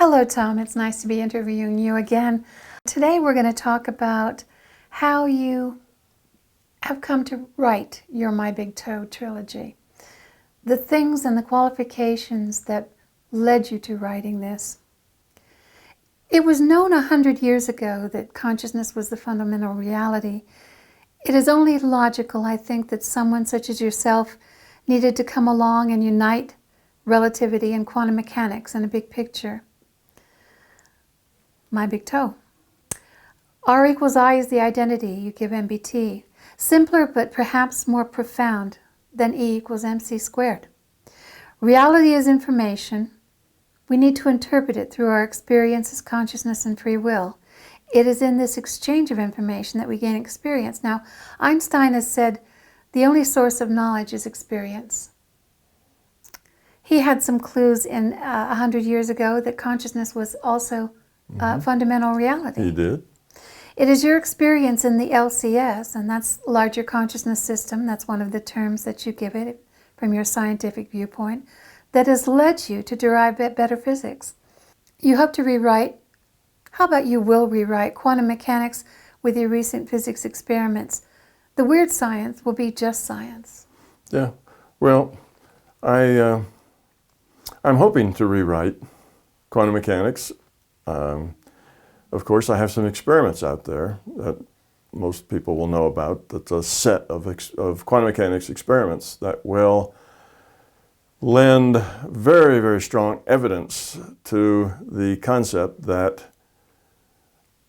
Hello, Tom. It's nice to be interviewing you again. Today we're going to talk about how you have come to write your My Big Toe trilogy. The things and the qualifications that led you to writing this. It was known 100 years ago that consciousness was the fundamental reality. It is only logical, I think, that someone such as yourself needed to come along and unite relativity and quantum mechanics in a big picture. My big toe. R equals I is the identity you give MBT. Simpler but perhaps more profound than E equals MC squared. Reality is information. We need to interpret it through our experiences, consciousness, and free will. It is in this exchange of information that we gain experience. Now, Einstein has said the only source of knowledge is experience. He had some clues in 100 years ago that consciousness was also fundamental reality. He did. It is your experience in the LCS, and that's larger consciousness system, that's one of the terms that you give it from your scientific viewpoint, that has led you to derive better physics. You hope to rewrite, how about you will rewrite quantum mechanics with your recent physics experiments. The weird science will be just science. Yeah. Well, I'm hoping to rewrite quantum mechanics. Of course, I have some experiments out there that most people will know about. That's a set of quantum mechanics experiments that will lend very, very strong evidence to the concept that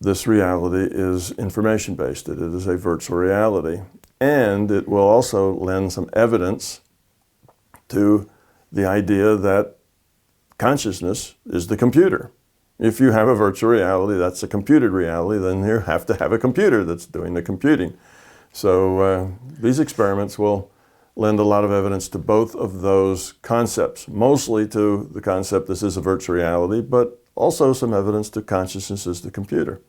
this reality is information-based. It is a virtual reality. And it will also lend some evidence to the idea that consciousness is the computer. If you have a virtual reality that's a computed reality, then you have to have a computer that's doing the computing. So these experiments will lend a lot of evidence to both of those concepts, mostly to the concept this is a virtual reality, but also some evidence to consciousness as the computer.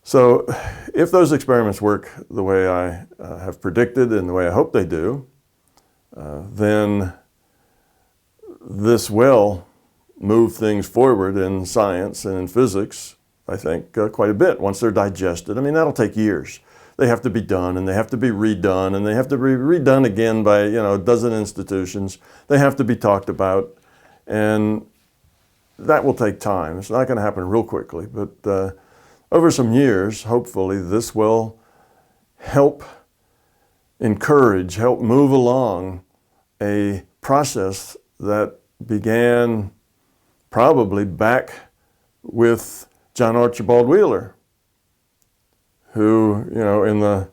So if those experiments work the way I have predicted and the way I hope they do, then this will move things forward in science and in physics, I think, quite a bit once they're digested. I mean, that'll take years. They have to be done, and they have to be redone, and they have to be redone again by, a dozen institutions. They have to be talked about, and that will take time. It's not going to happen real quickly, but over some years, hopefully, this will help encourage, help move along a process that began probably back with John Archibald Wheeler, who, in the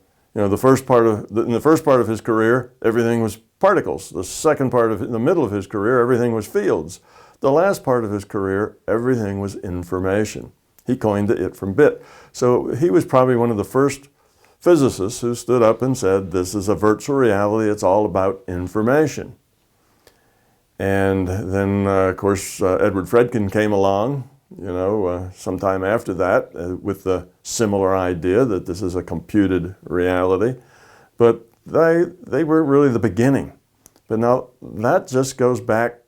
first part of his career, everything was particles. The second part in the middle of his career, everything was fields. The last part of his career, everything was information. He coined the it from bit. So he was probably one of the first physicists who stood up and said, this is a virtual reality, it's all about information. And then, of course, Edward Fredkin came along, sometime after that with the similar idea that this is a computed reality. But they were really the beginning. But now that just goes back,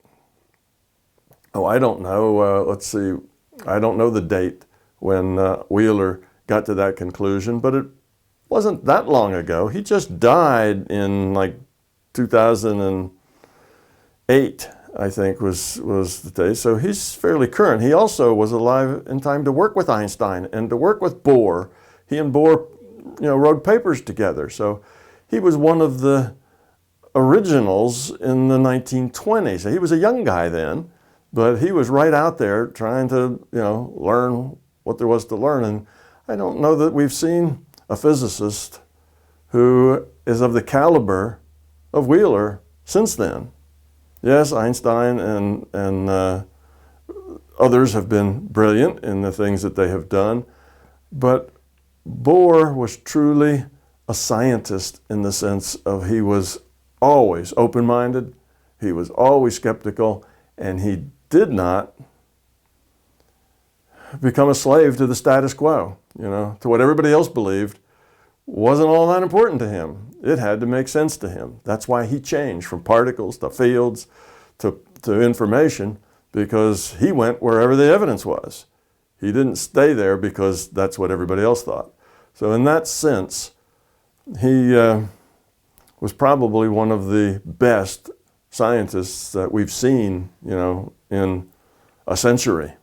I don't know, let's see, I don't know the date when Wheeler got to that conclusion, but it wasn't that long ago. He just died in like 2008, I think was the day. So he's fairly current. He also was alive in time to work with Einstein and to work with Bohr. He and Bohr, wrote papers together. So he was one of the originals in the 1920s. He was a young guy then, but he was right out there trying to, learn what there was to learn. And I don't know that we've seen a physicist who is of the caliber of Wheeler since then. Yes, Einstein and others have been brilliant in the things that they have done, but Bohr was truly a scientist in the sense of he was always open-minded, he was always skeptical, and he did not become a slave to the status quo, to what everybody else believed wasn't all that important to him. It had to make sense to him. That's why he changed from particles to fields to information, because he went wherever the evidence was. He didn't stay there because that's what everybody else thought. So in that sense, he was probably one of the best scientists that we've seen, in a century.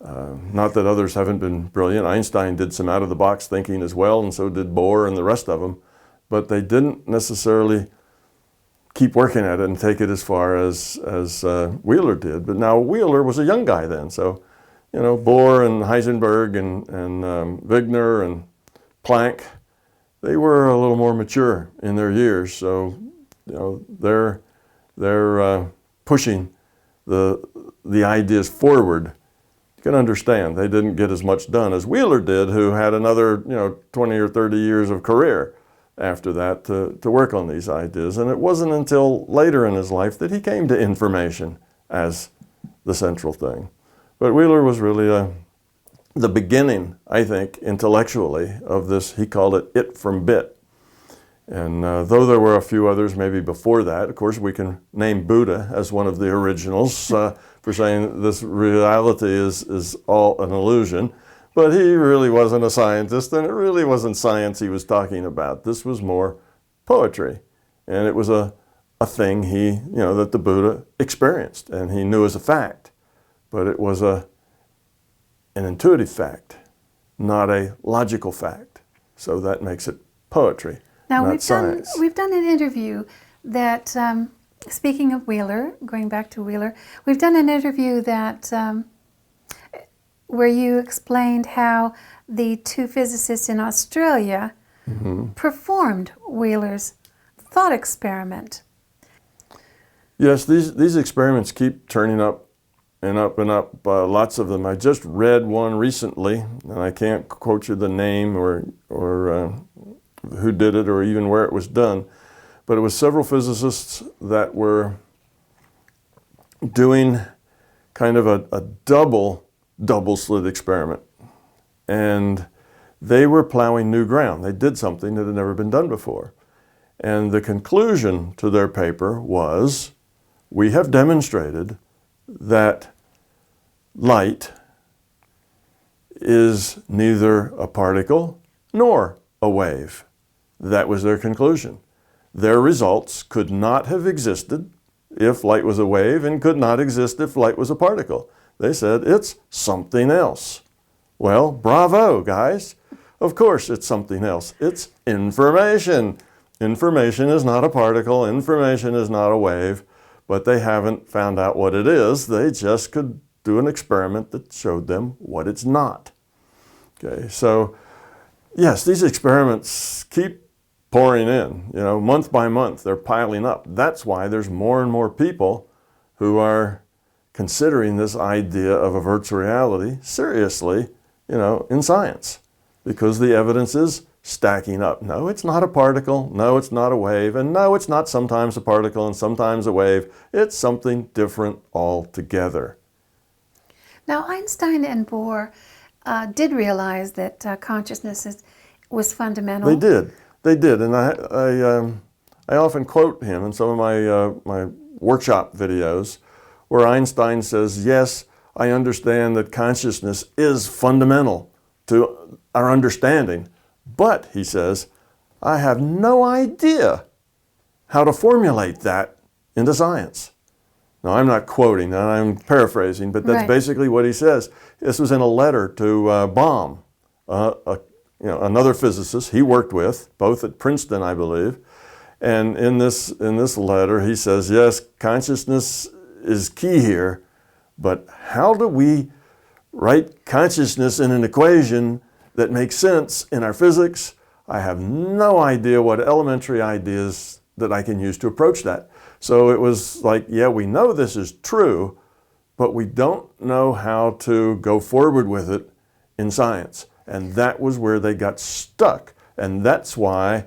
Not that others haven't been brilliant. Einstein did some out-of-the-box thinking as well, and so did Bohr and the rest of them. But they didn't necessarily keep working at it and take it as far as Wheeler did. But now Wheeler was a young guy then, so Bohr and Heisenberg and Wigner and Planck, they were a little more mature in their years. So they're pushing the ideas forward. You can understand they didn't get as much done as Wheeler did, who had another 20 or 30 years of career after that to work on these ideas. And it wasn't until later in his life that he came to information as the central thing. But Wheeler was really the beginning, I think, intellectually of this. He called it from bit. And though there were a few others maybe before that, of course we can name Buddha as one of the originals for saying this reality is all an illusion. But he really wasn't a scientist, and it really wasn't science he was talking about. This was more poetry. And it was a thing that the Buddha experienced and he knew as a fact. But it was an intuitive fact, not a logical fact. So that makes it poetry, not science. We've done an interview that, speaking of Wheeler, going back to Wheeler, we've done an interview that where you explained how the two physicists in Australia performed Wheeler's thought experiment. Yes, these experiments keep turning up and up and up, lots of them. I just read one recently, and I can't quote you the name or who did it or even where it was done, but it was several physicists that were doing kind of a double slit experiment. And they were plowing new ground. They did something that had never been done before. And the conclusion to their paper was, we have demonstrated that light is neither a particle nor a wave. That was their conclusion. Their results could not have existed if light was a wave and could not exist if light was a particle. They said it's something else. Well, bravo, guys. Of course it's something else. It's information. Information is not a particle. Information is not a wave. But they haven't found out what it is. They just could do an experiment that showed them what it's not. Okay, so yes, these experiments keep pouring in. Month by month, they're piling up. That's why there's more and more people who are considering this idea of a virtual reality seriously, in science, because the evidence is stacking up. No, it's not a particle. No, it's not a wave. And no, it's not sometimes a particle and sometimes a wave. It's something different altogether. Now, Einstein and Bohr did realize that consciousness was fundamental. They did. And I often quote him in some of my workshop videos where Einstein says, yes, I understand that consciousness is fundamental to our understanding. But, he says, I have no idea how to formulate that into science. Now, I'm not quoting, and I'm paraphrasing, but that's basically what he says. This was in a letter to Baum, another physicist he worked with, both at Princeton, I believe. And in this letter, he says, yes, consciousness is key here, but how do we write consciousness in an equation that makes sense in our physics? I have no idea what elementary ideas that I can use to approach that. So it was like, yeah, we know this is true, but we don't know how to go forward with it in science. And that was where they got stuck. And that's why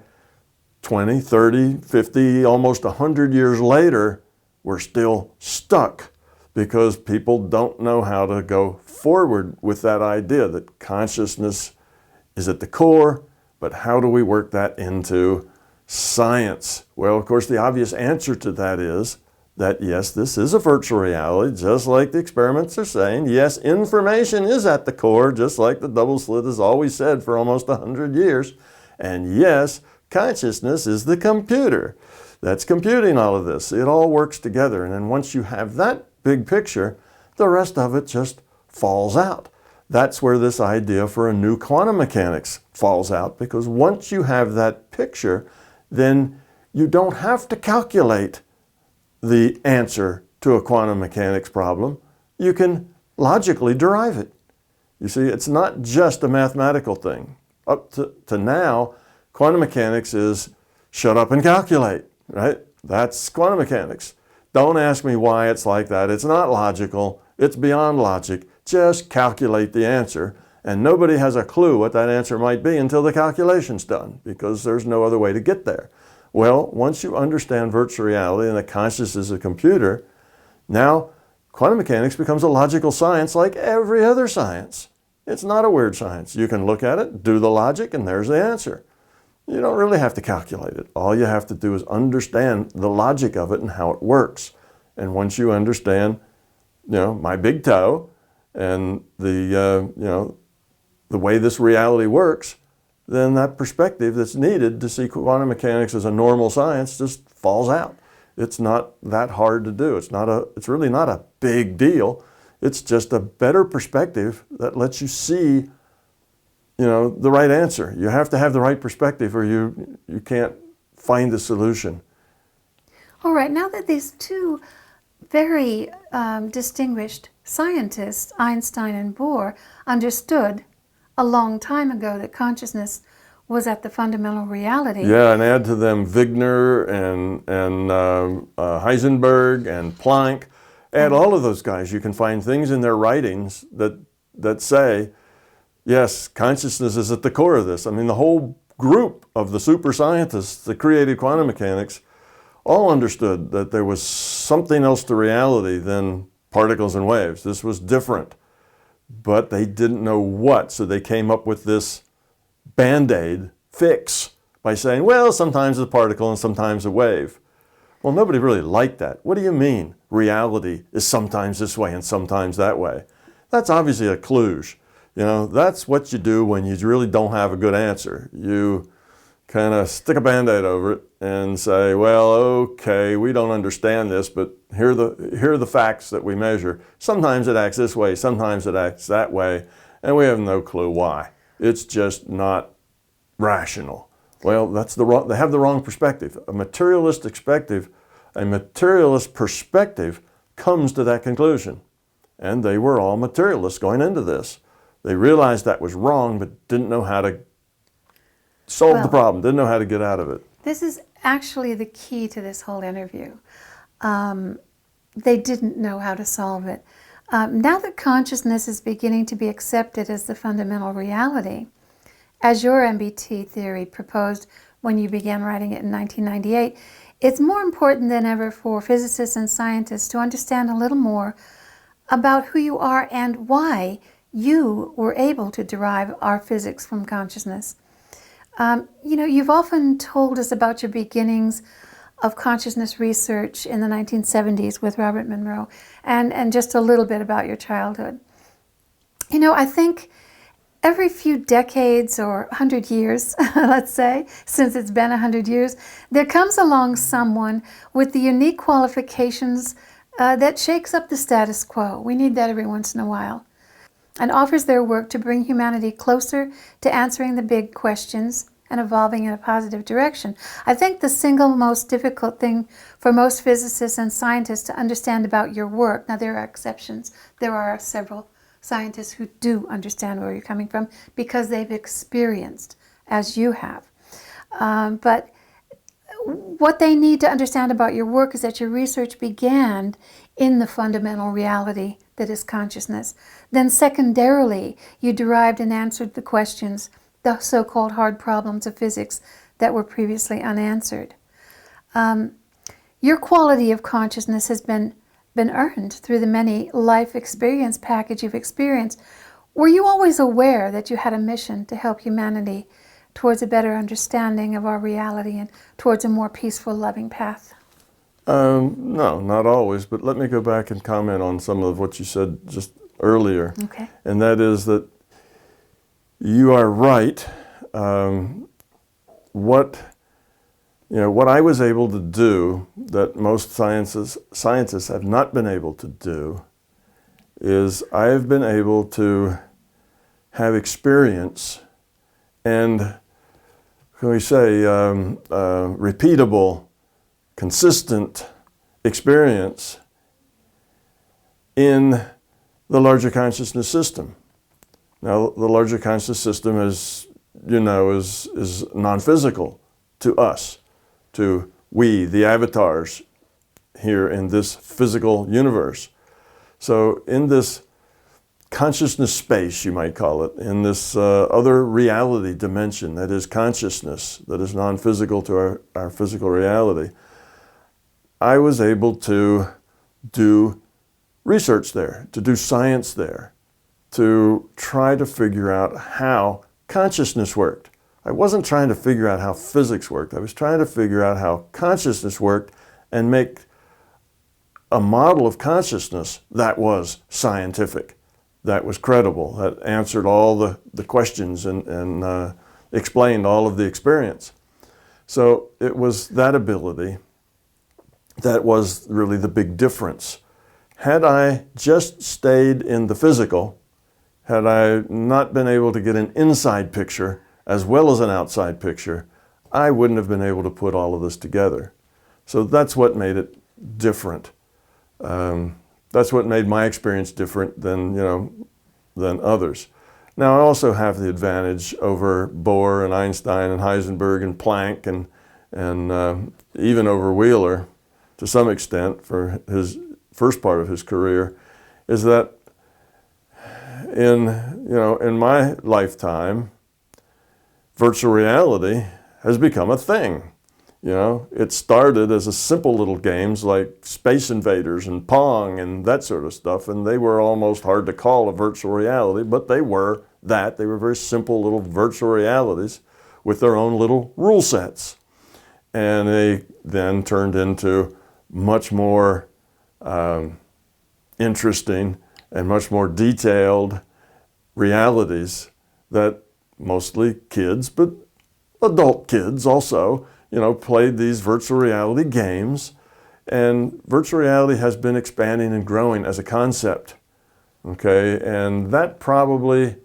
20, 30, 50, almost 100 years later, we're still stuck, because people don't know how to go forward with that idea that consciousness is at the core, but how do we work that into science? Well, of course, the obvious answer to that is that yes, this is a virtual reality, just like the experiments are saying. Yes, information is at the core, just like the double slit has always said for almost 100 years. And yes, consciousness is the computer that's computing all of this. It all works together. And then once you have that big picture, the rest of it just falls out. That's where this idea for a new quantum mechanics falls out, because once you have that picture, then you don't have to calculate the answer to a quantum mechanics problem. You can logically derive it. You see, it's not just a mathematical thing. Up to now, quantum mechanics is shut up and calculate, right? That's quantum mechanics. Don't ask me why it's like that. It's not logical. It's beyond logic. Just calculate the answer. And nobody has a clue what that answer might be until the calculation's done, because there's no other way to get there. Well, once you understand virtual reality and that consciousness is a computer, now quantum mechanics becomes a logical science like every other science. It's not a weird science. You can look at it, do the logic, and there's the answer. You don't really have to calculate it. All you have to do is understand the logic of it and how it works. And once you understand, my big toe and the way this reality works, then that perspective that's needed to see quantum mechanics as a normal science just falls out. It's not that hard to do. It's really not a big deal. It's just a better perspective that lets you see, the right answer. You have to have the right perspective or you can't find the solution. All right, now that these two very distinguished scientists, Einstein and Bohr, understood a long time ago that consciousness was at the fundamental reality. Yeah, and add to them Wigner and Heisenberg and Planck. Add all of those guys. You can find things in their writings that say, yes, consciousness is at the core of this. I mean, the whole group of the super scientists that created quantum mechanics all understood that there was something else to reality than particles and waves. This was different. But they didn't know what, so they came up with this Band-Aid fix by saying, well, sometimes it's a particle and sometimes a wave. Well, nobody really liked that. What do you mean reality is sometimes this way and sometimes that way? That's obviously a kludge. That's what you do when you really don't have a good answer. You kind of stick a Band-Aid over it and say, well, okay, we don't understand this, but here are the facts that we measure. Sometimes it acts this way, sometimes it acts that way, and we have no clue why. It's just not rational. Well, they have the wrong perspective. A materialist perspective comes to that conclusion. And they were all materialists going into this. They realized that was wrong, but didn't know how to solve the problem, didn't know how to get out of it. This is actually the key to this whole interview. They didn't know how to solve it. Now that consciousness is beginning to be accepted as the fundamental reality, as your MBT theory proposed when you began writing it in 1998, it's more important than ever for physicists and scientists to understand a little more about who you are and why you were able to derive our physics from consciousness. You've often told us about your beginnings of consciousness research in the 1970s with Robert Monroe, and just a little bit about your childhood. I think every few decades or 100 years, let's say, since it's been 100 years, there comes along someone with the unique qualifications that shakes up the status quo. We need that every once in a while. And offers their work to bring humanity closer to answering the big questions and evolving in a positive direction. I think the single most difficult thing for most physicists and scientists to understand about your work, now there are exceptions, there are several scientists who do understand where you're coming from because they've experienced as you have. But what they need to understand about your work is that your research began in the fundamental reality that is consciousness. Then secondarily, you derived and answered the questions, the so-called hard problems of physics that were previously unanswered. Your quality of consciousness has been earned through the many life experience package you've experienced. Were you always aware that you had a mission to help humanity towards a better understanding of our reality and towards a more peaceful, loving path? No, not always, but let me go back and comment on some of what you said just earlier. Okay. And that is that you are right. What I was able to do that most scientists have not been able to do is I have been able to have experience and, can we say, repeatable, consistent experience in the larger consciousness system. Now, the larger consciousness system is non-physical to us, to we, the avatars here in this physical universe. So in this consciousness space, you might call it, in this other reality dimension that is consciousness, that is non-physical to our physical reality, I was able to do research there, to do science there, to try to figure out how consciousness worked. I wasn't trying to figure out how physics worked. I was trying to figure out how consciousness worked and make a model of consciousness that was scientific, that was credible, that answered all the questions and explained all of the experience. So it was that ability that was really the big difference. Had I just stayed in the physical, had I not been able to get an inside picture as well as an outside picture, I wouldn't have been able to put all of this together. So that's what made it different. That's what made my experience different than others. Now I also have the advantage over Bohr and Einstein and Heisenberg and Planck and even over Wheeler to some extent for his first part of his career, is that in my lifetime, virtual reality has become a thing. It started as a simple little games like Space Invaders and Pong and that sort of stuff, and they were almost hard to call a virtual reality, but they were that. They were very simple little virtual realities with their own little rule sets. And they then turned into much more interesting and much more detailed realities that mostly kids, but adult kids also, played these virtual reality games. And virtual reality has been expanding and growing as a concept. Okay, and that probably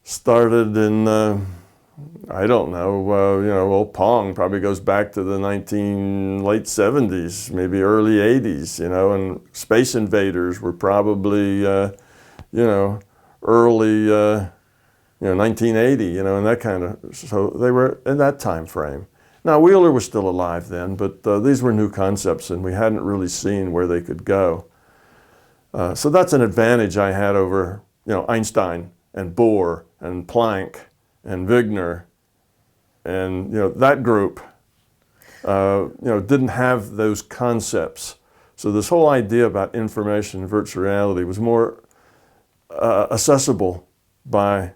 started in, I don't know, old Pong probably goes back to the late 70s, maybe early 80s, and Space Invaders were probably, early, 1980, and that kind of, so they were in that time frame. Now, Wheeler was still alive then, but these were new concepts and we hadn't really seen where they could go. So that's an advantage I had over, Einstein and Bohr and Planck and Wigner and, that group, didn't have those concepts. So this whole idea about information and virtual reality was more accessible by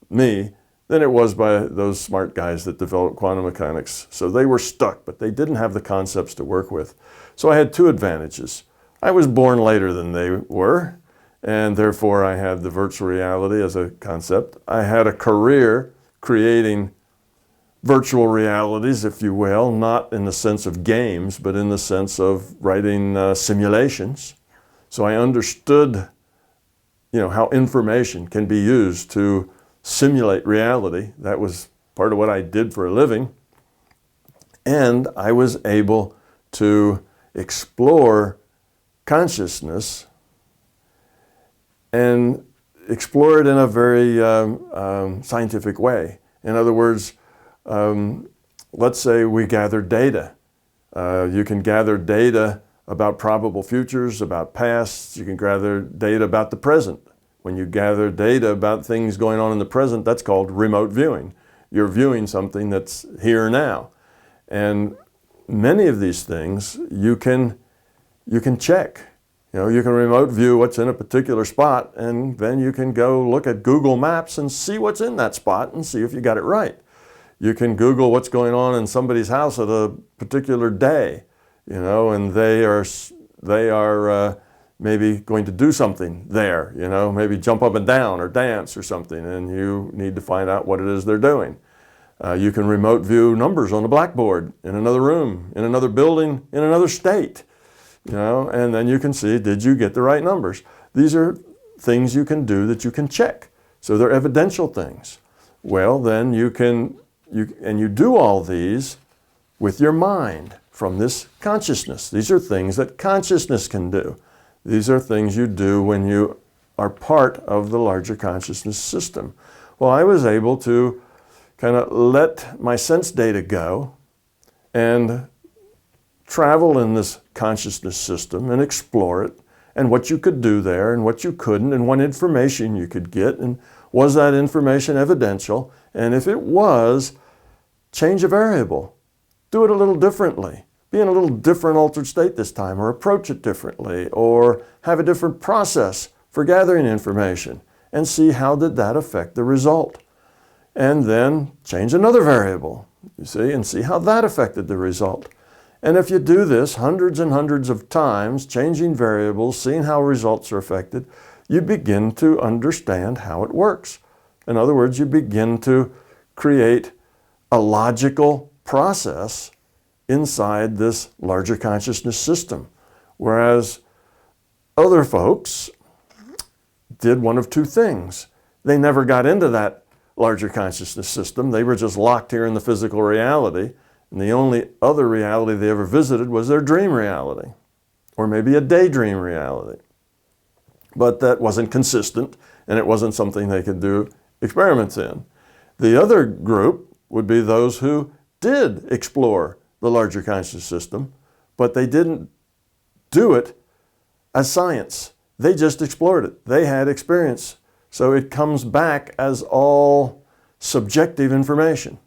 me than it was by those smart guys that developed quantum mechanics. So they were stuck, but they didn't have the concepts to work with. So I had two advantages. I was born later than they were, and therefore I had the virtual reality as a concept. I had a career creating virtual realities, if you will, not in the sense of games, but in the sense of writing simulations. So I understood, how information can be used to simulate reality. That was part of what I did for a living. And I was able to explore consciousness and explore it in a very scientific way. In other words, let's say we gather data. You can gather data about probable futures, about pasts. You can gather data about the present. When you gather data about things going on in the present, that's called remote viewing. You're viewing something that's here now. And many of these things you can check. You can remote view what's in a particular spot, and then you can go look at Google Maps and see what's in that spot and see if you got it right. You can Google what's going on in somebody's house at a particular day you know, and they are maybe going to do something there, you know, maybe jump up and down or dance or something, and you need to find out what it is they're doing. You can remote view numbers on a blackboard in another room, in another building, in another state, you know, and then you can see, did you get the right numbers? These are things you can do that you can check. So they're evidential things. Well, then you do all these with your mind from this consciousness. These are things that consciousness can do. These are things you do when you are part of the larger consciousness system. Well, I was able to kind of let my sense data go and travel in this consciousness system and explore it, and what you could do there and what you couldn't, and what information you could get, and was that information evidential? And if it was, change a variable. Do it a little differently. Be in a little different altered state this time, or approach it differently, or have a different process for gathering information, and see how did that affect the result. And then change another variable, you see, and see how that affected the result. And if you do this hundreds and hundreds of times, changing variables, seeing how results are affected, you begin to understand how it works. In other words, you begin to create a logical process inside this larger consciousness system. Whereas other folks did one of two things. They never got into that larger consciousness system. They were just locked here in the physical reality. And the only other reality they ever visited was their dream reality, or maybe a daydream reality. But that wasn't consistent, and it wasn't something they could do experiments in. The other group would be those who did explore the larger conscious system, but they didn't do it as science. They just explored it. They had experience. So it comes back as all subjective information.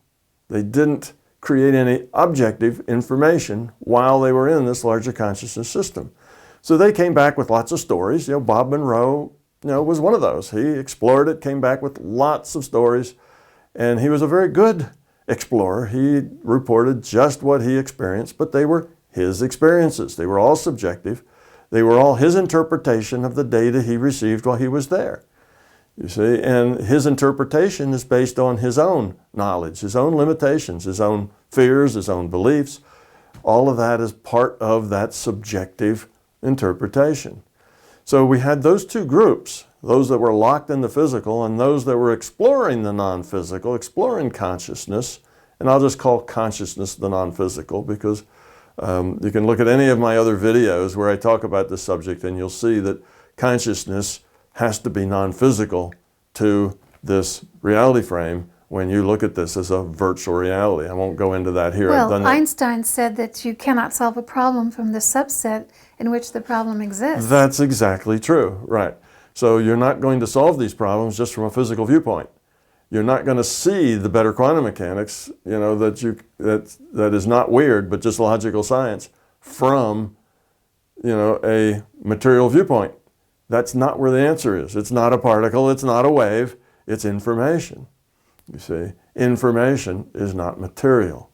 They didn't create any objective information while they were in this larger consciousness system. So they came back with lots of stories. You know, Bob Monroe, you know, was one of those. He explored it, came back with lots of stories, and he was a very good explorer. He reported just what he experienced, but they were his experiences. They were all subjective. They were all his interpretation of the data he received while he was there. You see, and his interpretation is based on his own knowledge, his own limitations, his own fears, his own beliefs. All of that is part of that subjective interpretation. So we had those two groups, those that were locked in the physical and those that were exploring the non-physical, exploring consciousness. And I'll just call consciousness the non-physical, because you can look at any of my other videos where I talk about this subject, and you'll see that consciousness has to be non-physical to this reality frame when you look at this as a virtual reality. I won't go into that here. Well, Einstein said that you cannot solve a problem from the subset in which the problem exists. That's exactly true, right. So you're not going to solve these problems just from a physical viewpoint. You're not going to see the better quantum mechanics, you know, that is not weird, but just logical science from, you know, a material viewpoint. That's not where the answer is. It's not a particle, it's not a wave, it's information. You see, information is not material.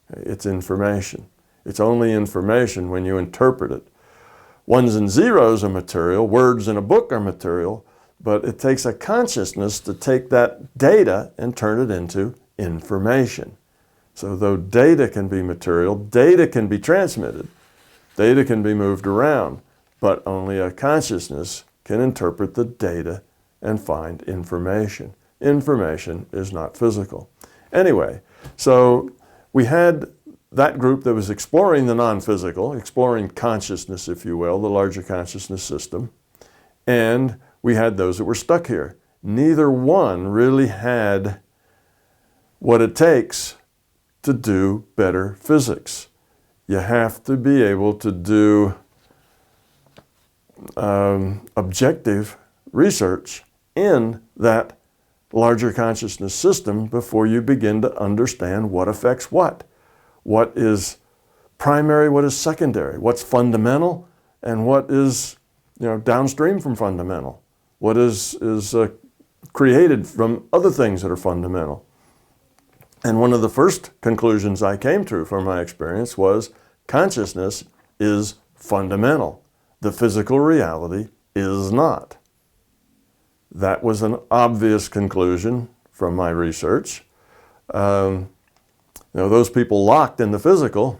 It's information. It's only information when you interpret it. Ones and zeros are material, words in a book are material, but it takes a consciousness to take that data and turn it into information. So though data can be material, data can be transmitted, data can be moved around, but only a consciousness can interpret the data and find information. Information is not physical. Anyway, so we had that group that was exploring the non-physical, exploring consciousness, if you will, the larger consciousness system, and we had those that were stuck here. Neither one really had what it takes to do better physics. You have to be able to do objective research in that larger consciousness system before you begin to understand what affects what. What is primary, what is secondary, what's fundamental, and what is, you know, downstream from fundamental. What is created from other things that are fundamental. And one of the first conclusions I came to from my experience was consciousness is fundamental. The physical reality is not. That was an obvious conclusion from my research. Those people locked in the physical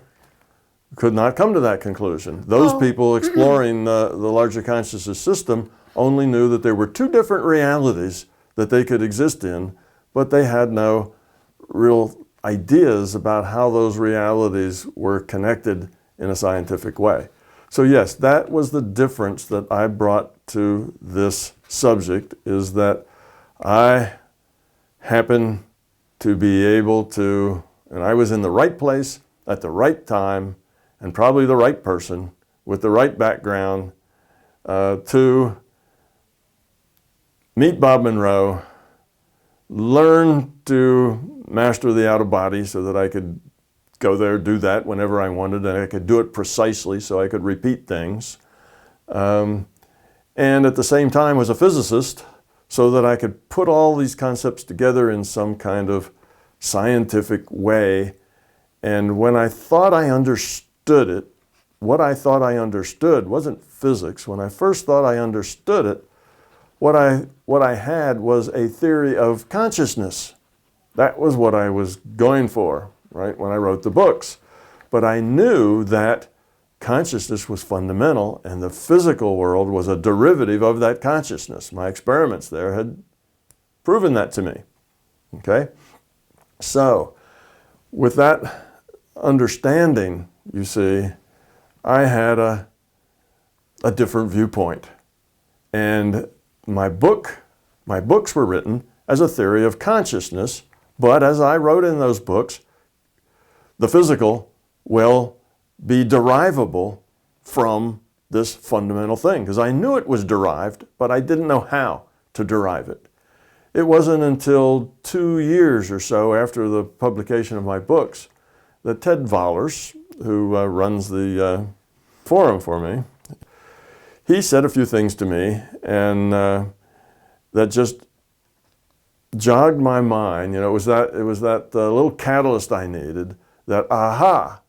could not come to that conclusion. Those people exploring the larger consciousness system only knew that there were two different realities that they could exist in, but they had no real ideas about how those realities were connected in a scientific way. So yes, that was the difference that I brought to this subject, is that I happen to be able to, and I was in the right place at the right time, and probably the right person with the right background to meet Bob Monroe, learn to master the out of body so that I could go there, do that whenever I wanted, and I could do it precisely so I could repeat things. And at the same time was a physicist so that I could put all these concepts together in some kind of scientific way. And when I thought I understood it, what I thought I understood wasn't physics. When I first thought I understood it, what I had was a theory of consciousness. That was what I was going for, right, when I wrote the books. But I knew that consciousness was fundamental and the physical world was a derivative of that consciousness. My experiments there had proven that to me, okay? So, with that understanding, you see, I had a different viewpoint. And my books were written as a theory of consciousness, but as I wrote in those books, the physical will be derivable from this fundamental thing, because I knew it was derived, but I didn't know how to derive it. It wasn't until 2 years or so after the publication of my books that Ted Vollers, who runs the forum for me, he said a few things to me, and that just jogged my mind. It was that little catalyst I needed, that aha.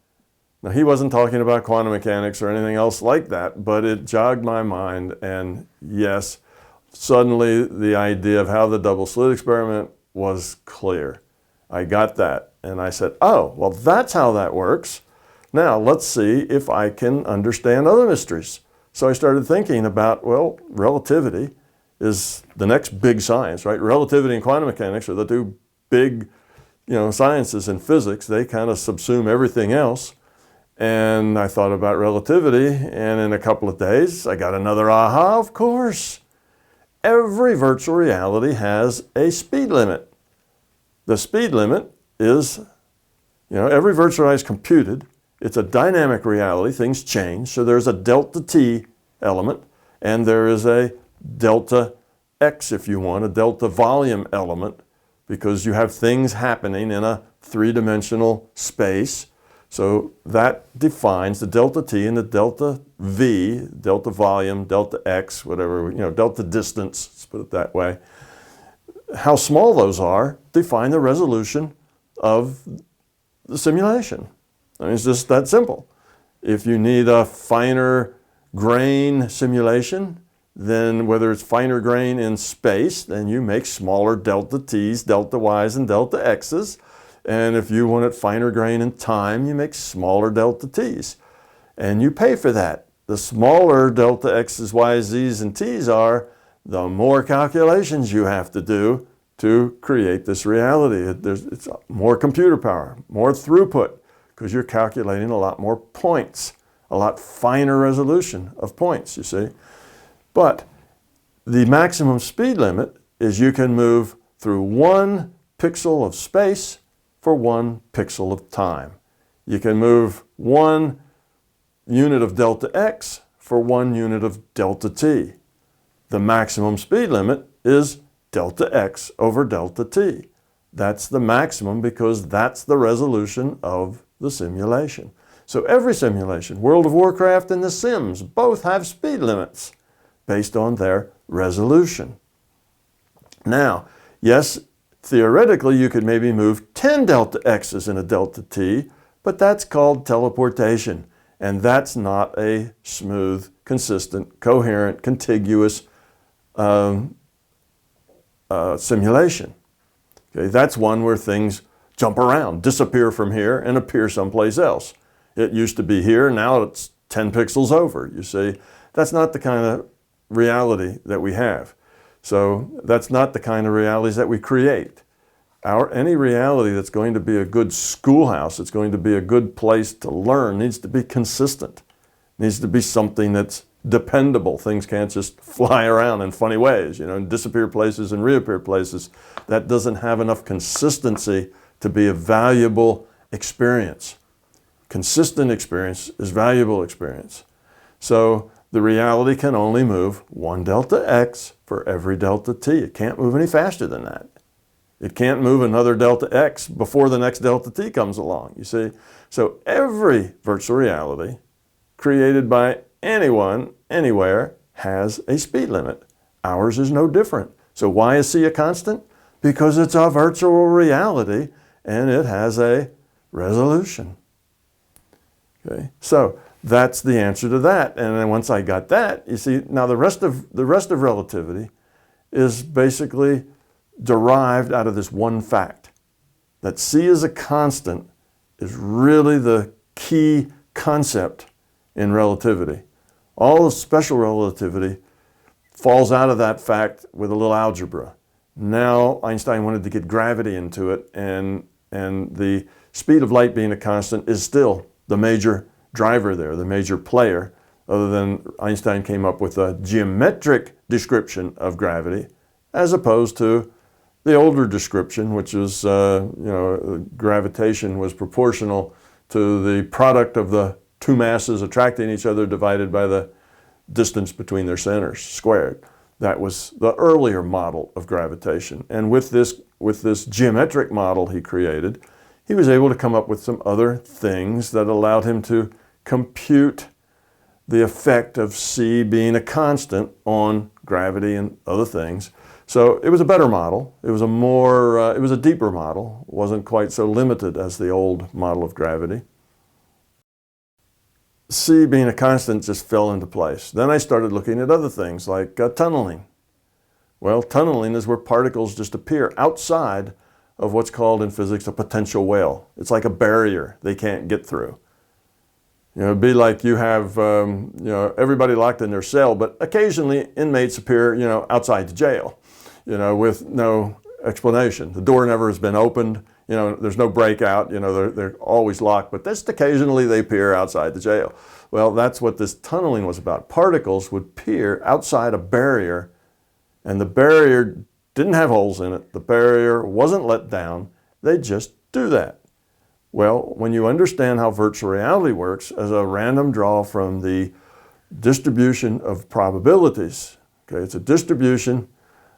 Now, he wasn't talking about quantum mechanics or anything else like that, but it jogged my mind, and yes, suddenly the idea of how the double slit experiment was clear. I got that, and I said, oh, well, that's how that works. Now, let's see if I can understand other mysteries. So I started thinking about, well, relativity is the next big science, right? Relativity and quantum mechanics are the two big, sciences in physics. They kind of subsume everything else. And I thought about relativity, and in a couple of days, I got another aha, of course. Every virtual reality has a speed limit. The speed limit is, every virtual reality is computed. It's a dynamic reality. Things change. So there's a delta t element, and there is a delta x, if you want, a delta volume element, because you have things happening in a three-dimensional space. So that defines the delta t and the delta v, delta volume, delta x, whatever, delta distance, let's put it that way. How small those are define the resolution of the simulation. I mean, it's just that simple. If you need a finer grain simulation, then whether it's finer grain in space, then you make smaller delta t's, delta y's, and delta x's. And if you want it finer grain in time, you make smaller delta t's. And you pay for that. The smaller delta x's, y's, z's, and t's are, the more calculations you have to do to create this reality. It's more computer power, more throughput, because you're calculating a lot more points, a lot finer resolution of points, you see. But the maximum speed limit is you can move through 1 pixel of space for 1 pixel of time. You can move 1 unit of delta x for 1 unit of delta t. The maximum speed limit is delta x over delta t. That's the maximum because that's the resolution of the simulation. So every simulation, World of Warcraft and The Sims, both have speed limits based on their resolution. Now, yes, theoretically, you could maybe move 10 delta x's in a delta t, But that's called teleportation. And that's not a smooth, consistent, coherent, contiguous simulation. Okay, that's one where things jump around, disappear from here and appear someplace else. It used to be here, now it's 10 pixels over, you see. That's not the kind of reality that we have. So that's not the kind of realities that we create. Any reality that's going to be a good schoolhouse, it's going to be a good place to learn, needs to be consistent. Needs to be something that's dependable. Things can't just fly around in funny ways, and disappear places and reappear places. That doesn't have enough consistency to be a valuable experience. Consistent experience is valuable experience. So the reality can only move 1 delta x for every delta t. It can't move any faster than that. It can't move another delta x before the next delta t comes along, you see. So every virtual reality created by anyone, anywhere, has a speed limit. Ours is no different. So why is c a constant? Because it's a virtual reality and it has a resolution. Okay, so that's the answer to that. And then once I got that, you see, now the rest of relativity is basically derived out of this one fact, that c is a constant is really the key concept in relativity. All of special relativity falls out of that fact with a little algebra. Now Einstein wanted to get gravity into it, and the speed of light being a constant is still the major driver there, the major player, other than Einstein came up with a geometric description of gravity, as opposed to the older description, which is, gravitation was proportional to the product of the two masses attracting each other divided by the distance between their centers squared. That was the earlier model of gravitation. And with this geometric model he created, he was able to come up with some other things that allowed him to compute the effect of c being a constant on gravity and other things. So it was a better model. It was a deeper model. It wasn't quite so limited as the old model of gravity. C being a constant just fell into place. Then I started looking at other things like tunneling. Well, tunneling is where particles just appear outside of what's called in physics a potential well. It's like a barrier they can't get through. It'd be like you have everybody locked in their cell, but occasionally inmates appear outside the jail, with no explanation. The door never has been opened. There's no breakout. They're always locked, but just occasionally they appear outside the jail. Well, that's what this tunneling was about. Particles would appear outside a barrier, and the barrier didn't have holes in it. The barrier wasn't let down. They just do that. Well, when you understand how virtual reality works as a random draw from the distribution of probabilities, okay, it's a distribution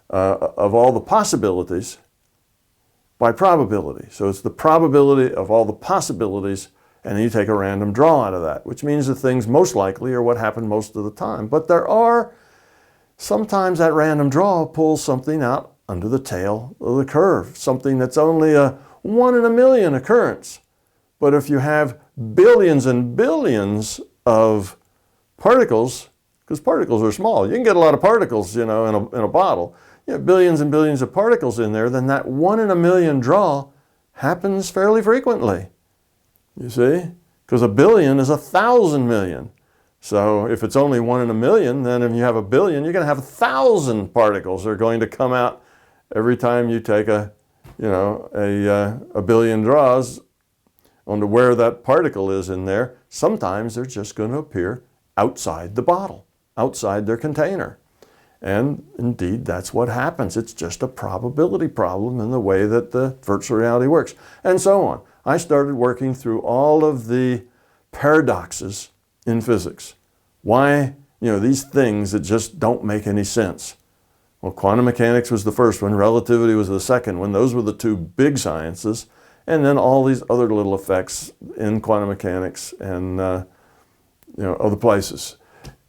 of all the possibilities by probability. So it's the probability of all the possibilities, and then you take a random draw out of that, which means the things most likely are what happen most of the time. But there are sometimes that random draw pulls something out under the tail of the curve, something that's only a 1 in a million occurrence. But if you have billions and billions of particles, because particles are small, you can get a lot of particles, in a bottle. You have billions and billions of particles in there, then that 1 in a million draw happens fairly frequently. You see? Because a billion is 1,000 million. So if it's only 1 in a million, then if you have a billion, you're going to have 1,000 particles that are going to come out every time you take a billion draws onto where that particle is in there. Sometimes they're just going to appear outside the bottle, outside their container. And indeed, that's what happens. It's just a probability problem in the way that the virtual reality works, and so on. I started working through all of the paradoxes in physics. Why, these things that just don't make any sense. Well, quantum mechanics was the first one, relativity was the second one. Those were the two big sciences. And then all these other little effects in quantum mechanics and other places.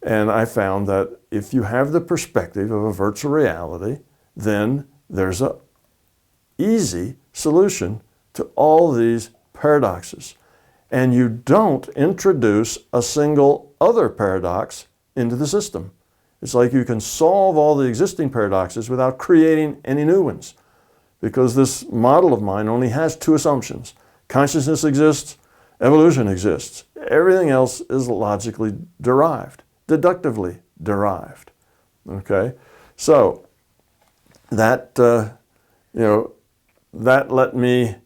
And I found that if you have the perspective of a virtual reality, then there's an easy solution to all these paradoxes. and you don't introduce a single other paradox into the system. It's like you can solve all the existing paradoxes without creating any new ones, because this model of mine only has two assumptions. Consciousness exists, evolution exists. Everything else is logically derived, deductively derived. Okay? So that, that let me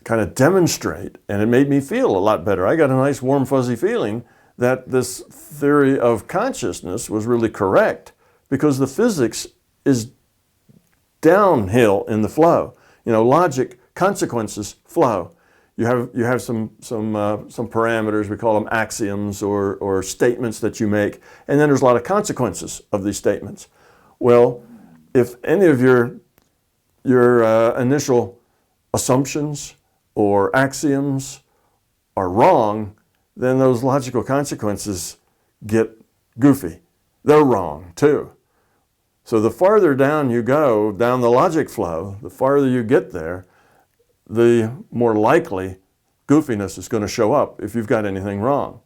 kind of demonstrate, and it made me feel a lot better. I got a nice warm fuzzy feeling that this theory of consciousness was really correct, because the physics is downhill in the flow. Logic, consequences, flow. You have some parameters, we call them axioms or statements that you make, and then there's a lot of consequences of these statements. Well, if any of your initial assumptions or axioms are wrong, then those logical consequences get goofy. They're wrong too. So the farther down you go, down the logic flow, the farther you get there, the more likely goofiness is going to show up if you've got anything wrong.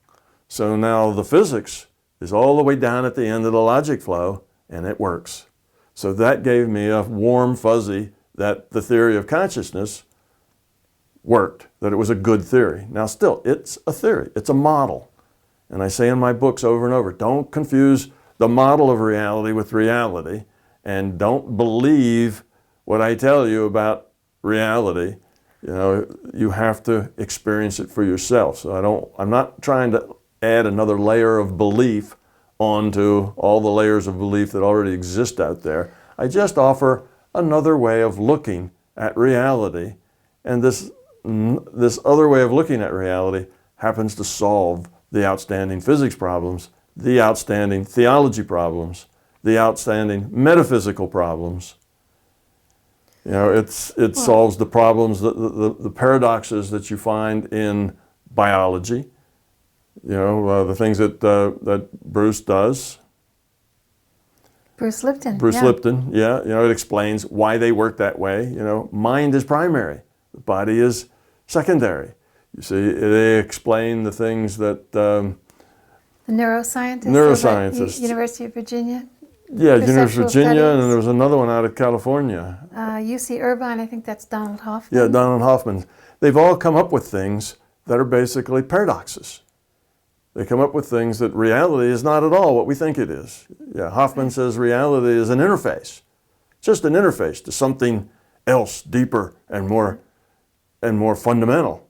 So now the physics is all the way down at the end of the logic flow, and it works. So that gave me a warm fuzzy that the theory of consciousness worked, that it was a good theory. Now still, it's a theory, it's a model. And I say in my books over and over, don't confuse the model of reality with reality, and don't believe what I tell you about reality. You have to experience it for yourself. So I'm not trying to add another layer of belief onto all the layers of belief that already exist out there. I just offer another way of looking at reality, and this other way of looking at reality happens to solve the outstanding physics problems, the outstanding theology problems, the outstanding metaphysical problems. It solves the problems, the paradoxes that you find in biology. The things that Bruce does. Bruce Lipton. Lipton, yeah. It explains why they work that way. Mind is primary, the body is secondary. You see, they explain the things that the neuroscientists. Neuroscientists. University of Virginia. Yeah, University of Virginia, Studies. and there was another one out of California. UC Irvine, I think that's Donald Hoffman. Yeah, Donald Hoffman. They've all come up with things that are basically paradoxes. They come up with things that reality is not at all what we think it is. Yeah, Hoffman says reality is an interface, just an interface to something else, deeper and more fundamental.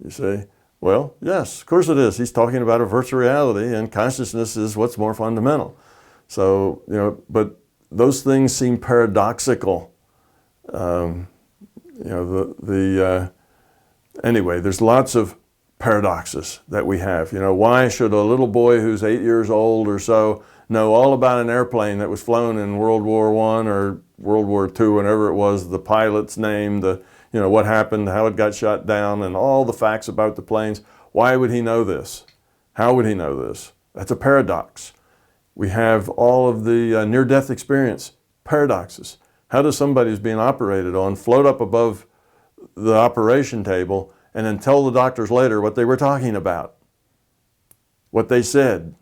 You see? Well, yes, of course it is. He's talking about a virtual reality, and consciousness is what's more fundamental. So, but those things seem paradoxical. Anyway, there's lots of paradoxes that we have. Why should a little boy who's 8 years old or so know all about an airplane that was flown in World War I or World War II, whenever it was, the pilot's name, what happened, how it got shot down, and all the facts about the planes? Why would he know this? How would he know this? That's a paradox. We have all of the near-death experience paradoxes. How does somebody who's being operated on float up above the operation table and then tell the doctors later what they were talking about, what they said?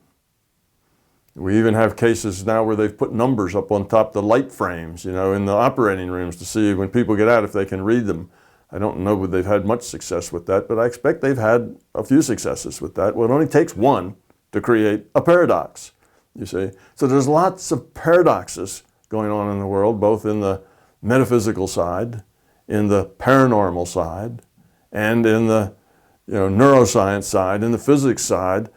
We even have cases now where they've put numbers up on top of the light frames, in the operating rooms to see when people get out if they can read them. I don't know whether they've had much success with that, but I expect they've had a few successes with that. Well, it only takes one to create a paradox, you see. So there's lots of paradoxes going on in the world, both in the metaphysical side, in the paranormal side, and in the neuroscience side, in the physics side,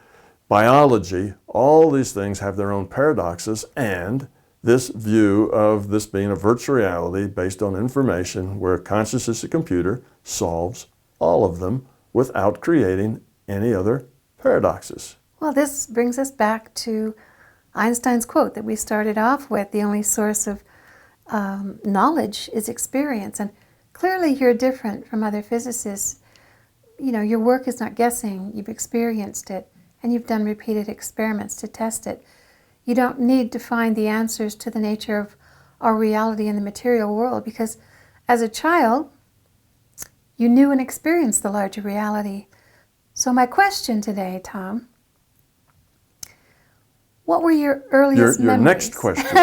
biology. All these things have their own paradoxes, and this view of this being a virtual reality based on information where consciousness is a computer solves all of them without creating any other paradoxes. Well, this brings us back to Einstein's quote that we started off with: the only source of knowledge is experience. And clearly you're different from other physicists. Your work is not guessing, you've experienced it, and you've done repeated experiments to test it. You don't need to find the answers to the nature of our reality in the material world, because as a child, You knew and experienced the larger reality. So my question today, Tom, what were your earliest Your memories? next question.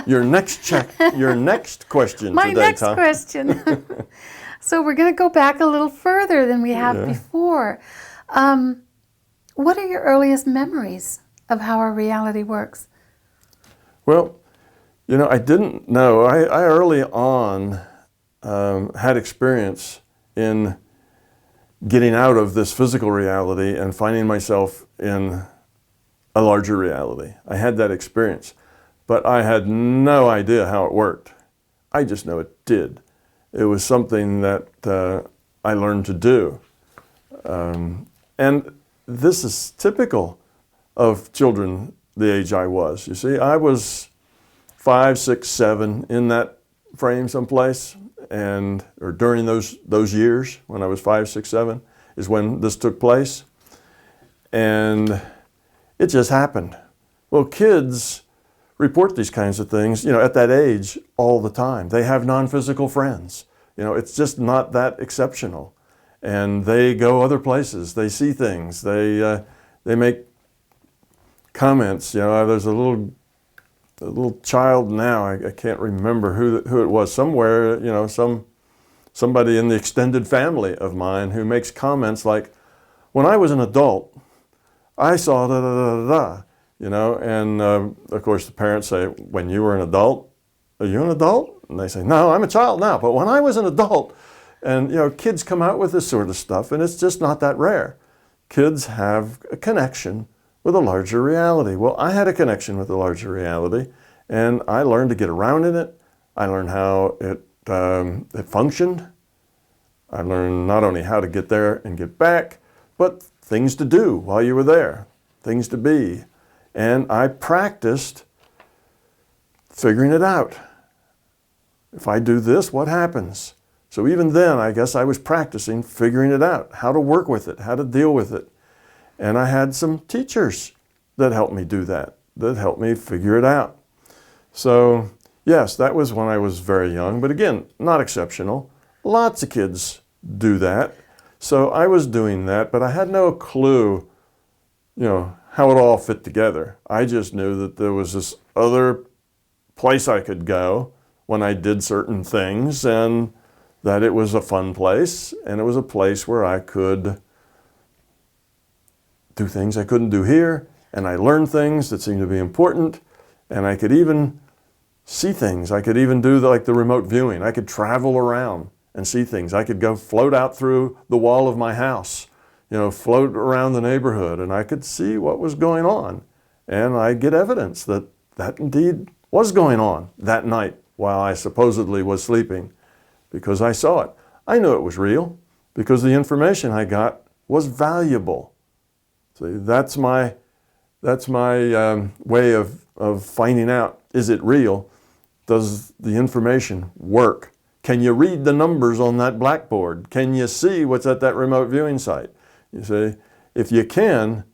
Your next question My today, next Tom. question. So we're going to go back a little further than we have before. What are your earliest memories of how our reality works? Well, I didn't know. I early on had experience in getting out of this physical reality and finding myself in a larger reality. I had that experience, but I had no idea how it worked. I just know it did. It was something that I learned to do. And this is typical of children the age I was. You see, I was 5, 6, 7 in that frame someplace, or during those years when I was 5, 6, 7 is when this took place. And it just happened. Well, kids report these kinds of things, at that age all the time. They have non-physical friends. It's just not that exceptional. And they go other places. They see things. They make comments. There's a little child now. I can't remember who it was. Somewhere, somebody in the extended family of mine who makes comments like, "When I was an adult, I saw da da da da da," and of course the parents say, "When you were an adult, are you an adult?" And they say, "No, I'm a child now, but when I was an adult," and kids come out with this sort of stuff, and it's just not that rare. Kids have a connection with a larger reality. Well, I had a connection with a larger reality, and I learned to get around in it. I learned how it functioned. I learned not only how to get there and get back, but things to do while you were there, things to be. And I practiced figuring it out. If I do this, what happens? So even then, I guess I was practicing figuring it out, how to work with it, how to deal with it. And I had some teachers that helped me do that helped me figure it out. So yes, that was when I was very young, but again, not exceptional. Lots of kids do that. So I was doing that, but I had no clue, how it all fit together. I just knew that there was this other place I could go when I did certain things, and that it was a fun place, and it was a place where I could do things I couldn't do here, and I learned things that seemed to be important, and I could even see things. I could even do the remote viewing. I could travel around and see things. I could go float out through the wall of my house, float around the neighborhood, and I could see what was going on. And I get evidence that indeed was going on that night while I supposedly was sleeping, because I saw it. I knew it was real because the information I got was valuable. See, that's my way of finding out, is it real? Does the information work? Can you read the numbers on that blackboard? Can you see what's at that remote viewing site? You see, if you can,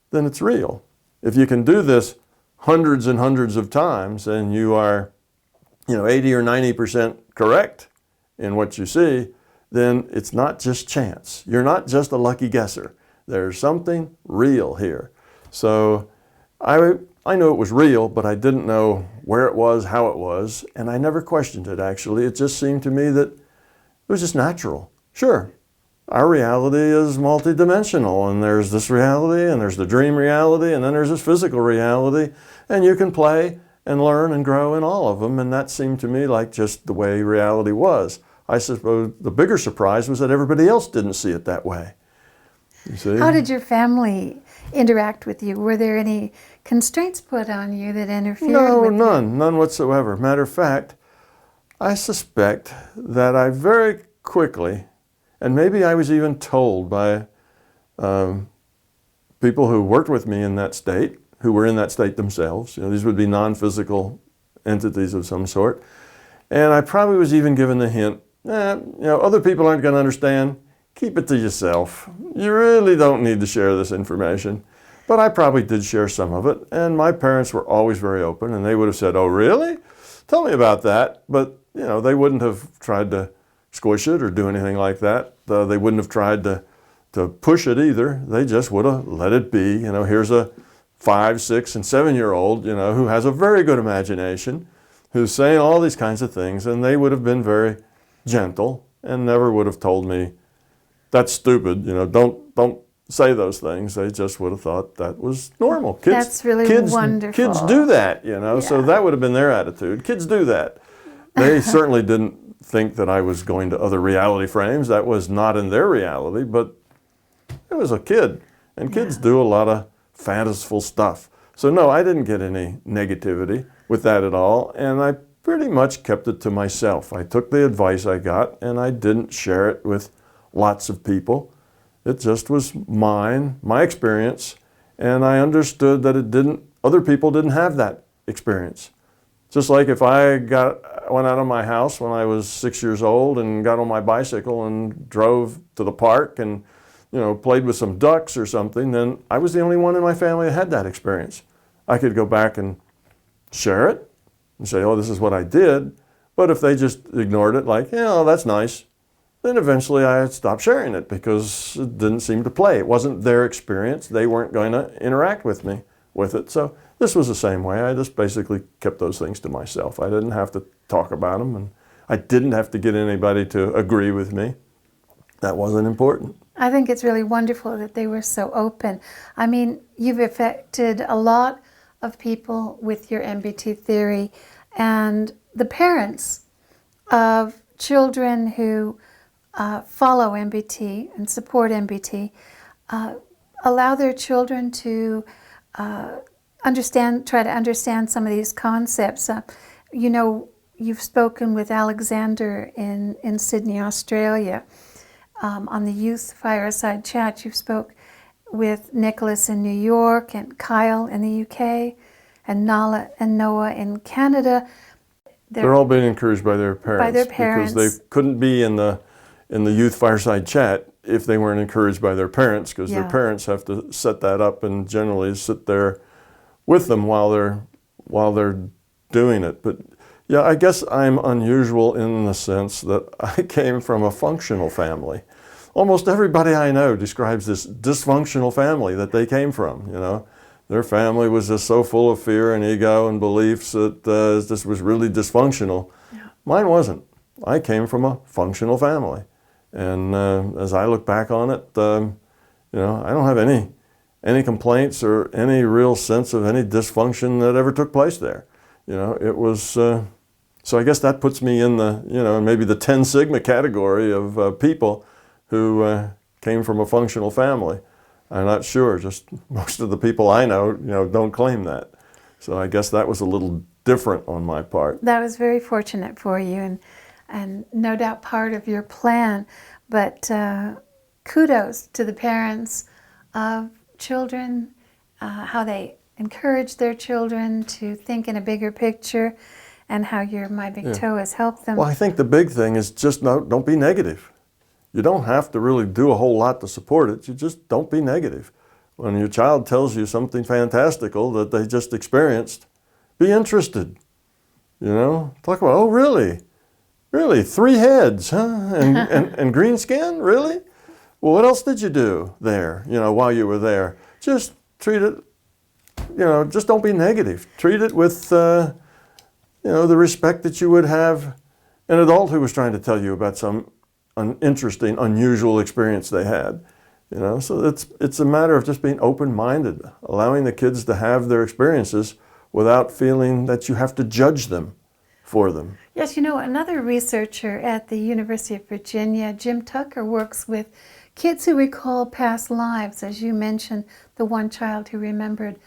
then it's real. If you can do this hundreds and hundreds of times and you are, 80 or 90% correct in what you see, then it's not just chance. You're not just a lucky guesser. There's something real here. So I knew it was real, but I didn't know where it was, how it was, and I never questioned it, actually. It just seemed to me that it was just natural. Sure, our reality is multidimensional, and there's this reality, and there's the dream reality, and then there's this physical reality, and you can play and learn and grow in all of them, and that seemed to me like just the way reality was. I suppose the bigger surprise was that everybody else didn't see it that way. You see? How did your family interact with you? Were there any constraints put on you that interfered with you? None whatsoever. Matter of fact, I suspect that I very quickly, and maybe I was even told by people who worked with me in that state, who were in that state themselves. These would be non-physical entities of some sort. And I probably was even given the hint, other people aren't going to understand. Keep it to yourself. You really don't need to share this information. But I probably did share some of it, and my parents were always very open, and they would have said, "Oh, really? Tell me about that." But, they wouldn't have tried to squish it or do anything like that. They wouldn't have tried to push it either. They just would have let it be. You know, here's a 5, 6, and 7-year-old, you know, who has a very good imagination, who's saying all these kinds of things, and they would have been very gentle and never would have told me, that's stupid, you know, don't say those things. They just would have thought that was normal. That's really wonderful. Kids do that, you know, so that would have been their attitude. Kids do that. They certainly didn't think that I was going to other reality frames. That was not in their reality, but it was a kid, and kids do a lot of fanciful stuff. So no, I didn't get any negativity with that at all, and I pretty much kept it to myself. I took the advice I got, and I didn't share it with lots of people. It just was mine, my experience, and I understood that other people didn't have that experience. Just like if I went out of my house when I was 6 years old and got on my bicycle and drove to the park and, you know, played with some ducks or something, then I was the only one in my family that had that experience. I could go back and share it and say, oh, this is what I did. But if they just ignored it, like, yeah, oh, that's nice, then eventually I had stopped sharing it because it didn't seem to play. It wasn't their experience. They weren't going to interact with me with it. So this was the same way. I just basically kept those things to myself. I didn't have to talk about them, and I didn't have to get anybody to agree with me. That wasn't important. I think it's really wonderful that they were so open. I mean, you've affected a lot of people with your MBT theory, and the parents of children who follow MBT and support MBT allow their children to try to understand some of these concepts. You know, you've spoken with Alexander in Sydney, Australia. On the youth fireside chat, you've spoke with Nicholas in New York and Kyle in the UK and Nala and Noah in Canada. They're all being encouraged by their parents. Because they couldn't be in the youth fireside chat if they weren't encouraged by their parents, because their parents have to set that up and generally sit there with them while they're doing it. But yeah, I guess I'm unusual in the sense that I came from a functional family. Almost everybody I know describes this dysfunctional family that they came from, you know. Their family was just so full of fear and ego and beliefs that this was really dysfunctional. Yeah. Mine wasn't. I came from a functional family. And as I look back on it, you know, I don't have any complaints or any real sense of any dysfunction that ever took place there. You know, it was, so I guess that puts me in the, you know, maybe the 10 sigma category of people who came from a functional family. I'm not sure, just most of the people I know, you know, don't claim that. So I guess that was a little different on my part. That was very fortunate for you, and no doubt part of your plan. But kudos to the parents of children, how they encourage their children to think in a bigger picture, and how your My Big Toe has helped them. Well, I think the big thing is just don't be negative. You don't have to really do a whole lot to support it. You just don't be negative. When your child tells you something fantastical that they just experienced, be interested. You know, talk about, oh, really? Really? 3 heads, huh? And green skin? Really? Well, what else did you do there, you know, while you were there? Just treat it, you know, just don't be negative. Treat it with, you know, the respect that you would have an adult who was trying to tell you about some interesting, unusual experience they had. You know, so it's a matter of just being open-minded, allowing the kids to have their experiences without feeling that you have to judge them for them. Yes, you know, another researcher at the University of Virginia, Jim Tucker, works with kids who recall past lives. As you mentioned, the one child who remembered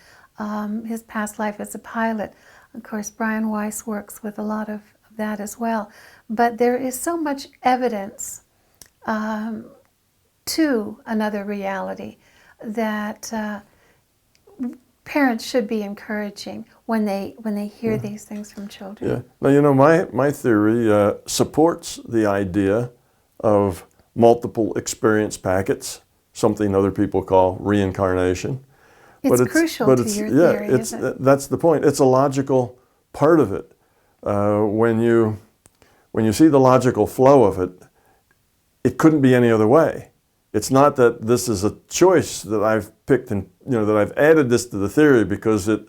his past life as a pilot. Of course, Brian Weiss works with a lot of that as well. But there is so much evidence to another reality that parents should be encouraging when they hear these things from children. Yeah. Now, you know, my theory supports the idea of multiple experience packets, something other people call reincarnation. It's crucial to your theory, isn't it? That's the point. It's a logical part of it. When you see the logical flow of it, it couldn't be any other way. It's not that this is a choice that I've picked and, that I've added this to the theory because it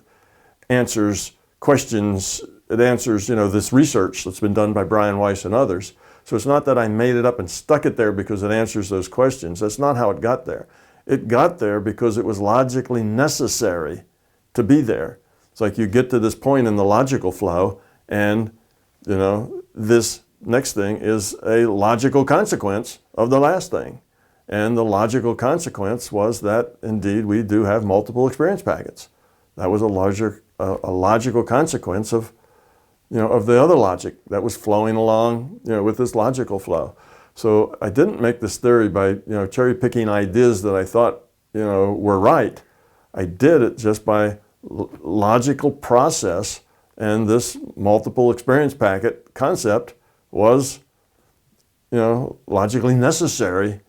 answers questions, it answers, this research that's been done by Brian Weiss and others. So it's not that I made it up and stuck it there because it answers those questions. That's not how it got there. It got there because it was logically necessary to be there. It's like you get to this point in the logical flow and, this next thing is a logical consequence of the last thing. And the logical consequence was that, indeed, we do have multiple experience packets. That was a logical consequence of, of the other logic that was flowing along, with this logical flow. So I didn't make this theory by, cherry picking ideas that I thought, were right. I did it just by logical process, and this multiple experience packet concept was, logically necessary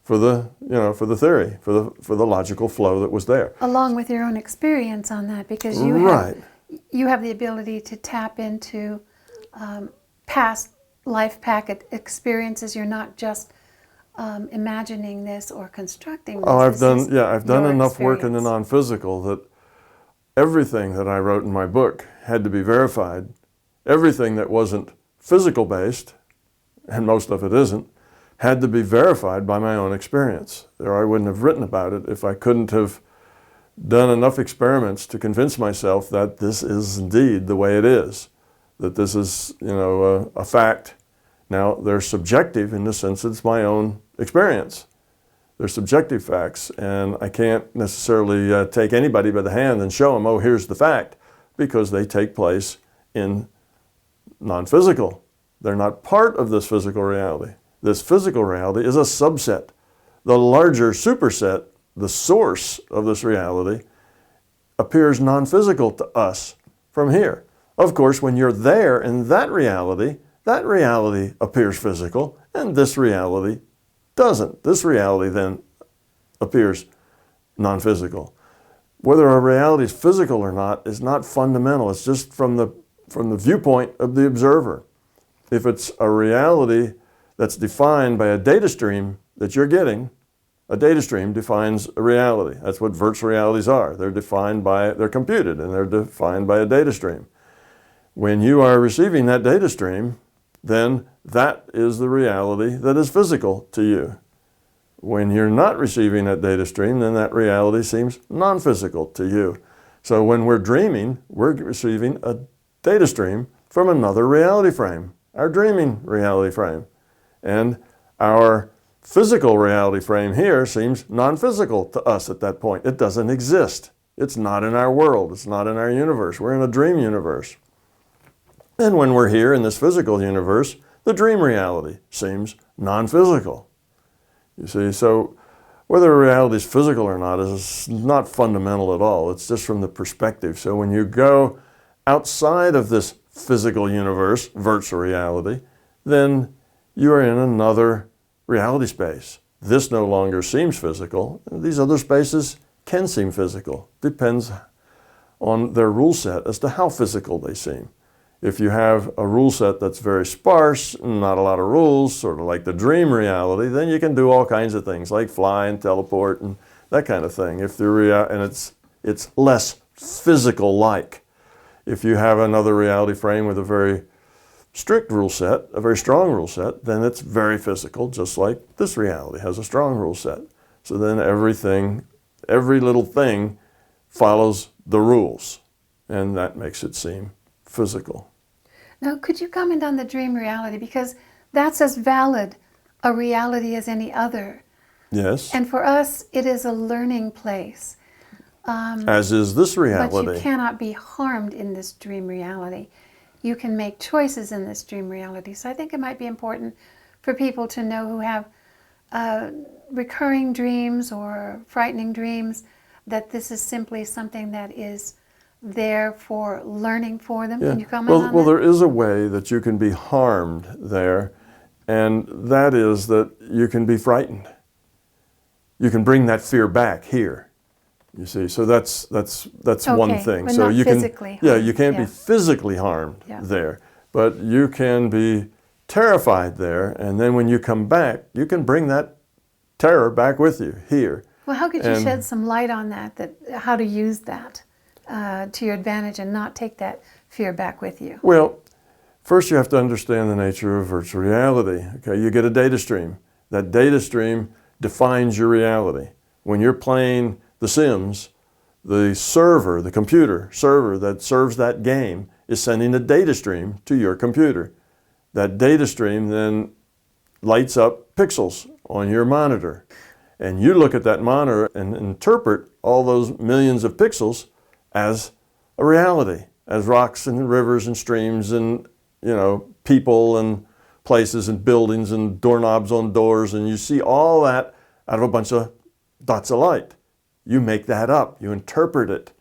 for the, for the theory, for the logical flow that was there. Along with your own experience on that, because you have the ability to tap into past life packet experiences. You're not just imagining this or constructing this. Oh, I've done enough work in the non-physical that everything that I wrote in my book had to be verified. Everything that wasn't physical based, and most of it isn't, had to be verified by my own experience. Or I wouldn't have written about it if I couldn't have done enough experiments to convince myself that this is indeed the way it is, that this is, a fact. Now, they're subjective in the sense that it's my own experience. They're subjective facts, and I can't necessarily take anybody by the hand and show them, oh, here's the fact, because they take place in non-physical. They're not part of this physical reality. This physical reality is a subset. The larger superset, the source of this reality, appears non-physical to us from here. Of course, when you're there in that reality appears physical, and this reality doesn't. This reality then appears non-physical. Whether a reality is physical or not is not fundamental. It's just from the viewpoint of the observer. If it's a reality that's defined by a data stream that you're getting, a data stream defines a reality. That's what virtual realities are. They're computed, and they're defined by a data stream. When you are receiving that data stream, then that is the reality that is physical to you. When you're not receiving that data stream, then that reality seems non-physical to you. So when we're dreaming, we're receiving a data stream from another reality frame, our dreaming reality frame. And our physical reality frame here seems non-physical to us at that point. It doesn't exist. It's not in our world. It's not in our universe. We're in a dream universe. And when we're here in this physical universe, the dream reality seems non-physical. You see, so whether a reality is physical or not is not fundamental at all. It's just from the perspective. So when you go outside of this physical universe, virtual reality, then you are in another reality space. This no longer seems physical. These other spaces can seem physical. Depends on their rule set as to how physical they seem. If you have a rule set that's very sparse, not a lot of rules, sort of like the dream reality, then you can do all kinds of things like fly and teleport and that kind of thing. And it's less physical-like. If you have another reality frame with a very strict rule set, a very strong rule set, then it's very physical, just like this reality has a strong rule set. So then every little thing follows the rules, and that makes it seem physical. Now, could you comment on the dream reality? Because that's as valid a reality as any other. Yes. And for us, it is a learning place. As is this reality. But you cannot be harmed in this dream reality. You can make choices in this dream reality. So I think it might be important for people to know who have recurring dreams or frightening dreams, that this is simply something that is there for learning for them. Yeah. Can you comment on that? Well, there is a way that you can be harmed there, and that is that you can be frightened. You can bring that fear back here. You see, so that's one thing. But so not you physically can, you can't be physically harmed Yeah. there, but you can be terrified there, and then when you come back, you can bring that terror back with you here. Well, how could you shed some light on that how to use that to your advantage and not take that fear back with you? Well, first you have to understand the nature of virtual reality. Okay, you get a data stream. That data stream defines your reality. When you're playing The Sims, the server, the computer server that serves that game is sending a data stream to your computer. That data stream then lights up pixels on your monitor. And you look at that monitor and interpret all those millions of pixels as a reality, as rocks and rivers and streams and, people and places and buildings and doorknobs on doors, and you see all that out of a bunch of dots of light. You make that up, you interpret it.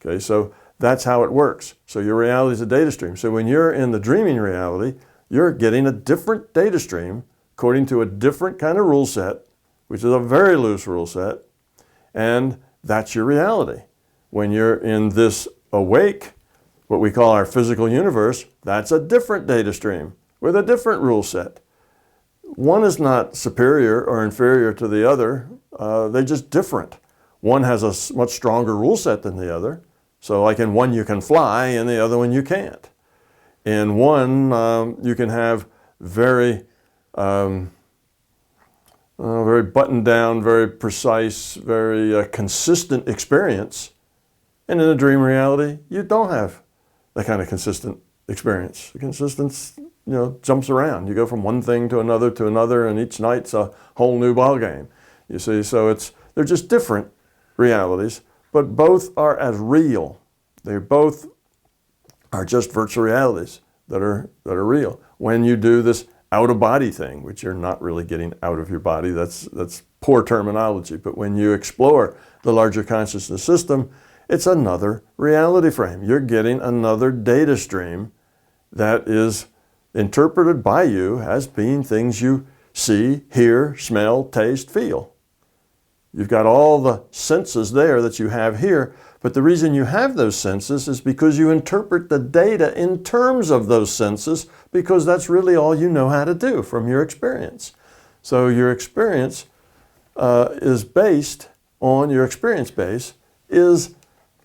Okay, so that's how it works. So your reality is a data stream. So when you're in the dreaming reality, you're getting a different data stream according to a different kind of rule set, which is a very loose rule set, and that's your reality. When you're in this awake, what we call our physical universe, that's a different data stream with a different rule set. One is not superior or inferior to the other, they're just different. One has a much stronger rule set than the other. So like in one you can fly, in the other one you can't. In one you can have very buttoned down, very precise, very consistent experience. And in a dream reality, you don't have that kind of consistent experience. The consistence, jumps around. You go from one thing to another, and each night's a whole new ball game. You see, so they're just different realities, but both are as real. They both are just virtual realities that are real. When you do this out-of-body thing, which you're not really getting out of your body, that's poor terminology, but when you explore the larger consciousness system, it's another reality frame. You're getting another data stream that is interpreted by you as being things you see, hear, smell, taste, feel. You've got all the senses there that you have here, but the reason you have those senses is because you interpret the data in terms of those senses, because that's really all you know how to do from your experience. So your experience is based on, your experience base is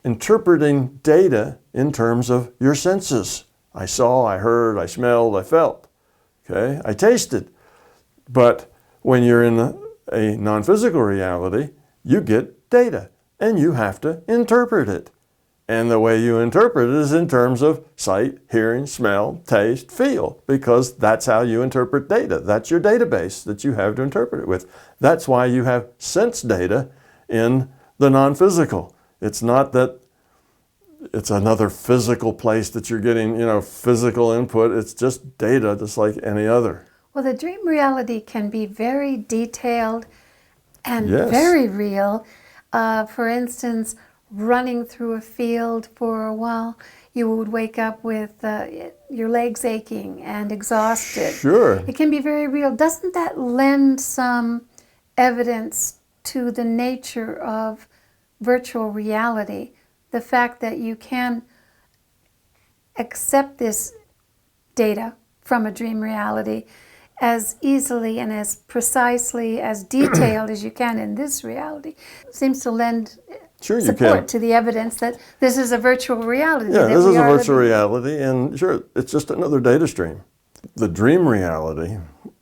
interpreting data in terms of your senses. I saw, I heard, I smelled, I felt. Okay, I tasted. But when you're in a non-physical reality, you get data and you have to interpret it. And the way you interpret it is in terms of sight, hearing, smell, taste, feel, because that's how you interpret data. That's your database that you have to interpret it with. That's why you have sense data in the non-physical. It's not that it's another physical place that you're getting, physical input. It's just data, just like any other. Well, the dream reality can be very detailed and Yes. very real. For instance, running through a field for a while, you would wake up with your legs aching and exhausted. Sure. It can be very real. Doesn't that lend some evidence to the nature of virtual reality? The fact that you can accept this data from a dream reality as easily and as precisely, as detailed as you can in this reality seems to lend Sure, you support can. to the evidence that this is a virtual reality. Yeah, that this we is a are virtual living. reality, and sure, it's just another data stream. The dream reality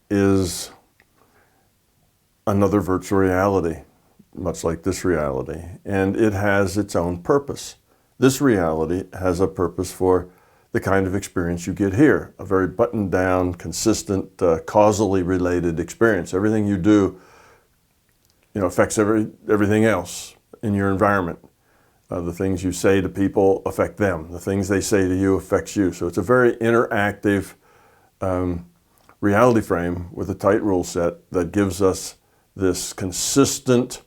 is another virtual reality, much like this reality, and it has its own purpose. This reality has a purpose for the kind of experience you get here, a very buttoned down, consistent, causally related experience. Everything you do, affects everything else in your environment. The things you say to people affect them. The things they say to you affects you. So it's a very interactive reality frame with a tight rule set that gives us this consistent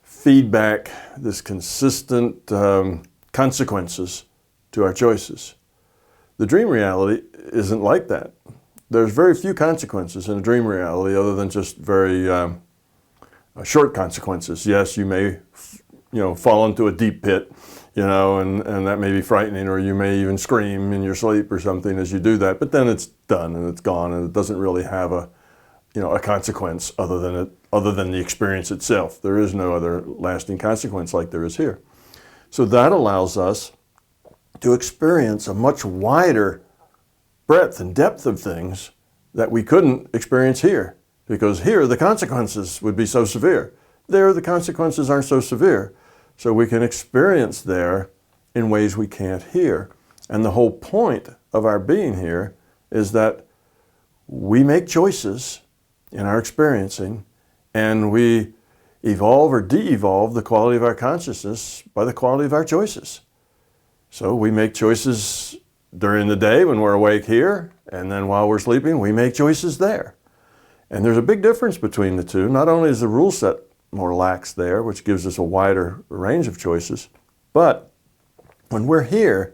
feedback, this consistent consequences to our choices. The dream reality isn't like that. There's very few consequences in a dream reality other than just very short consequences. Yes, you may fall into a deep pit and that may be frightening, or you may even scream in your sleep or something as you do that, but then it's done and it's gone, and it doesn't really have a consequence other than the experience itself. There is no other lasting consequence like there is here. So that allows us to experience a much wider breadth and depth of things that we couldn't experience here, because here the consequences would be so severe. There the consequences aren't so severe, so we can experience there in ways we can't here. And the whole point of our being here is that we make choices in our experiencing, and we evolve or de-evolve the quality of our consciousness by the quality of our choices. So we make choices during the day when we're awake here, and then while we're sleeping, we make choices there. And there's a big difference between the two. Not only is the rule set more lax there, which gives us a wider range of choices, but when we're here,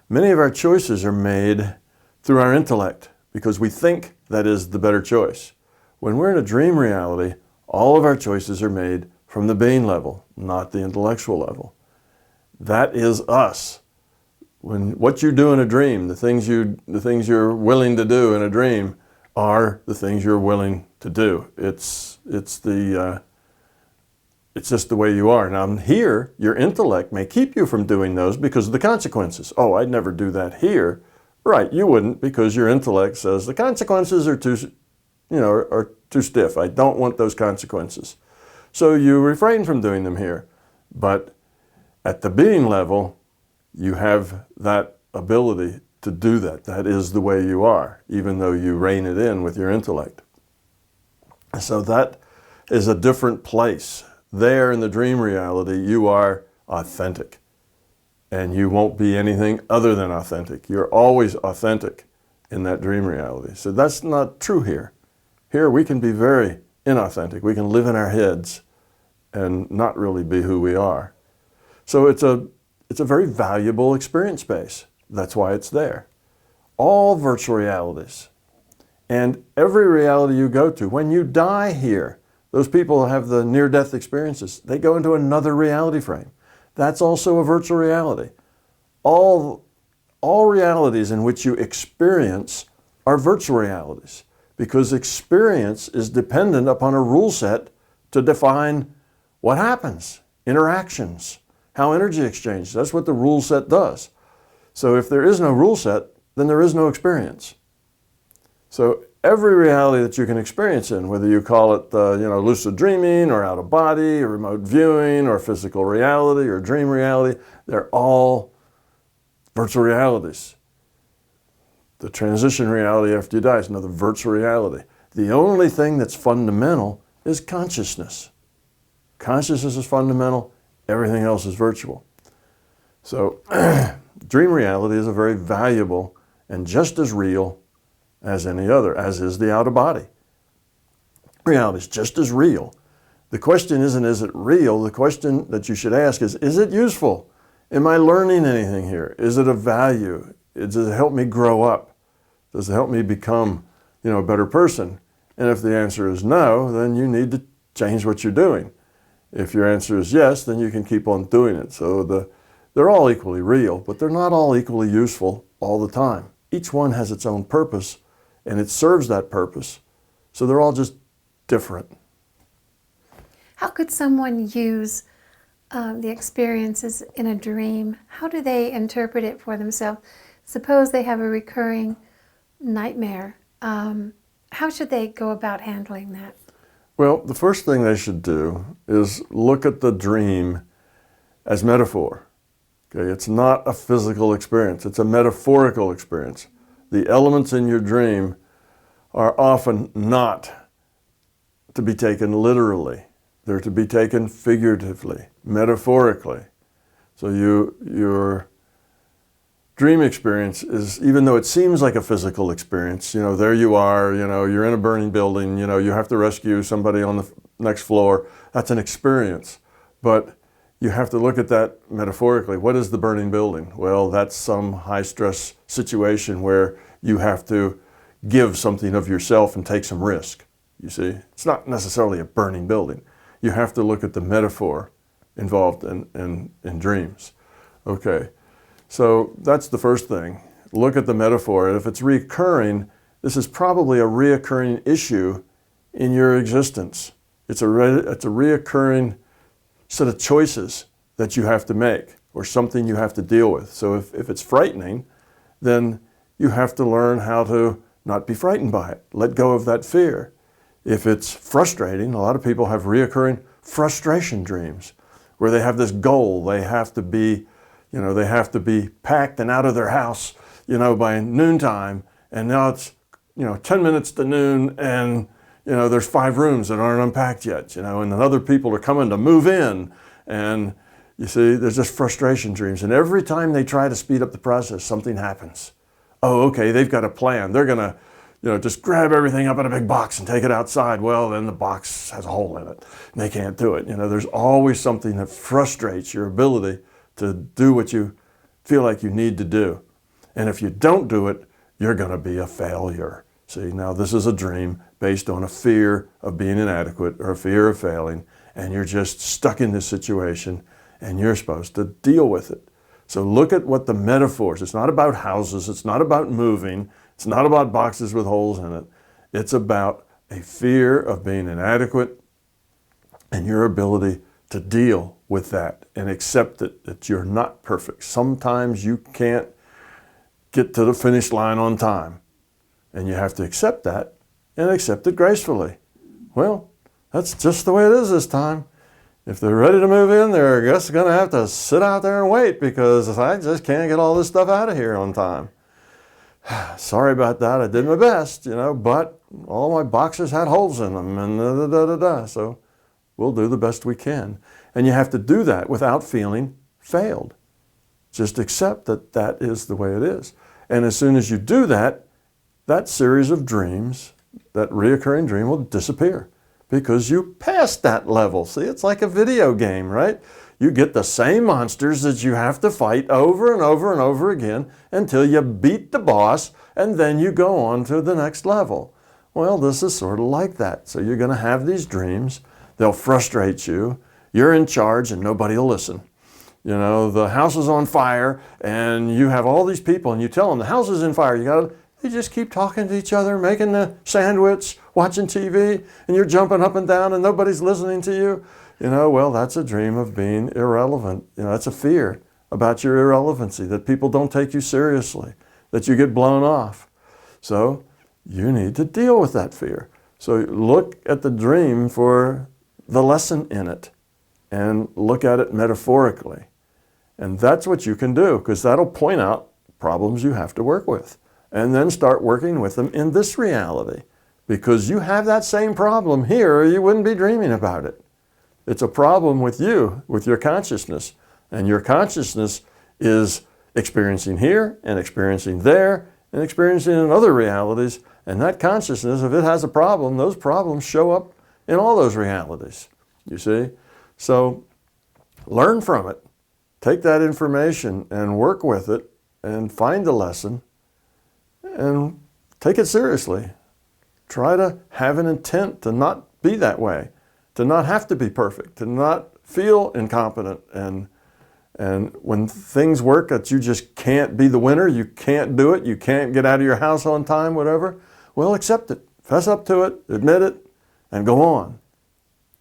many of our choices are made through our intellect because we think that is the better choice. When we're in a dream reality, all of our choices are made from the being level, not the intellectual level. That is us. What you do in a dream, the things you're willing to do in a dream are the things you're willing to do. It's just the way you are. Now here, your intellect may keep you from doing those because of the consequences. Oh, I'd never do that here. Right, you wouldn't, because your intellect says the consequences are too stiff. I don't want those consequences. So you refrain from doing them here. But at the being level, you have that ability to do that. That is the way you are, even though you rein it in with your intellect. So that is a different place. There in the dream reality, you are authentic. And you won't be anything other than authentic. You're always authentic in that dream reality. So that's not true here. Here we can be very inauthentic. We can live in our heads and not really be who we are. So it's a very valuable experience space. That's why it's there. All virtual realities and every reality you go to, when you die here, those people have the near-death experiences. They go into another reality frame. That's also a virtual reality. All realities in which you experience are virtual realities, because experience is dependent upon a rule set to define what happens, interactions, how energy exchanges. That's what the rule set does. So if there is no rule set, then there is no experience. So every reality that you can experience in, whether you call it lucid dreaming or out of body or remote viewing or physical reality or dream reality, they're all virtual realities. The transition reality after you die is another virtual reality. The only thing that's fundamental is consciousness. Consciousness is fundamental, everything else is virtual. So dream reality is a very valuable and just as real as any other, as is the out-of-body. Reality is just as real. The question isn't, is it real? The question that you should ask is it useful? Am I learning anything here? Is it of value? Does it help me grow up? Does it help me become, a better person? And if the answer is no, then you need to change what you're doing. If your answer is yes, then you can keep on doing it. So they're all equally real, but they're not all equally useful all the time. Each one has its own purpose, and it serves that purpose. So they're all just different. How could someone use the experiences in a dream? How do they interpret it for themselves? Suppose they have a recurring nightmare. How should they go about handling that? Well, the first thing they should do is look at the dream as metaphor. Okay, it's not a physical experience, it's a metaphorical experience. The elements in your dream are often not to be taken literally. They're to be taken figuratively, metaphorically. So your dream experience is, even though it seems like a physical experience, there you are, you're in a burning building, you have to rescue somebody on the next floor. That's an experience. But you have to look at that metaphorically. What is the burning building? Well, that's some high-stress situation where you have to give something of yourself and take some risk, you see. It's not necessarily a burning building. You have to look at the metaphor involved in dreams. Okay, so that's the first thing. Look at the metaphor, and if it's recurring, this is probably a reoccurring issue in your existence. It's a reoccurring set of choices that you have to make, or something you have to deal with. So if it's frightening, then you have to learn how to not be frightened by it. Let go of that fear. If it's frustrating, a lot of people have reoccurring frustration dreams where they have this goal. They have to be, they have to be packed and out of their house, by noontime. And now it's, 10 minutes to noon, and, there's 5 rooms that aren't unpacked yet, and then other people are coming to move in. And you see, there's just frustration dreams. And every time they try to speed up the process, something happens. Oh, okay, they've got a plan. They're going to, just grab everything up in a big box and take it outside. Well, then the box has a hole in it, and they can't do it. There's always something that frustrates your ability to do what you feel like you need to do. And if you don't do it, you're going to be a failure. See, now this is a dream based on a fear of being inadequate or a fear of failing, and you're just stuck in this situation, and you're supposed to deal with it. So look at what the metaphors, it's not about houses, it's not about moving, it's not about boxes with holes in it. It's about a fear of being inadequate and your ability to deal with that and accept that you're not perfect. Sometimes you can't get to the finish line on time, and you have to accept that and accept it gracefully. Well, that's just the way it is this time. If they're ready to move in, they're just going to have to sit out there and wait because I just can't get all this stuff out of here on time. Sorry about that. I did my best, but all my boxes had holes in them and da-da-da-da-da. So we'll do the best we can. And you have to do that without feeling failed. Just accept that that is the way it is. And as soon as you do that, that series of dreams, that reoccurring dream will disappear. Because you passed that level. See, it's like a video game, right? You get the same monsters that you have to fight over and over and over again until you beat the boss, and then you go on to the next level. Well, this is sort of like that. So you're going to have these dreams. They'll frustrate you. You're in charge and nobody will listen. The house is on fire and you have all these people and you tell them the house is on fire. They just keep talking to each other, making the sandwich, watching TV, and you're jumping up and down and nobody's listening to you. Well, that's a dream of being irrelevant. That's a fear about your irrelevancy, that people don't take you seriously, that you get blown off. So you need to deal with that fear. So look at the dream for the lesson in it and look at it metaphorically. And that's what you can do, because that'll point out problems you have to work with. And then start working with them in this reality. Because you have that same problem here, or you wouldn't be dreaming about it. It's a problem with you, with your consciousness. And your consciousness is experiencing here, and experiencing there, and experiencing in other realities. And that consciousness, if it has a problem, those problems show up in all those realities. You see? So learn from it. Take that information and work with it and find the lesson. And take it seriously. Try to have an intent to not be that way, to not have to be perfect, to not feel incompetent. And when things work that you just can't be the winner, you can't do it, you can't get out of your house on time, whatever, well, accept it. Fess up to it, admit it, and go on.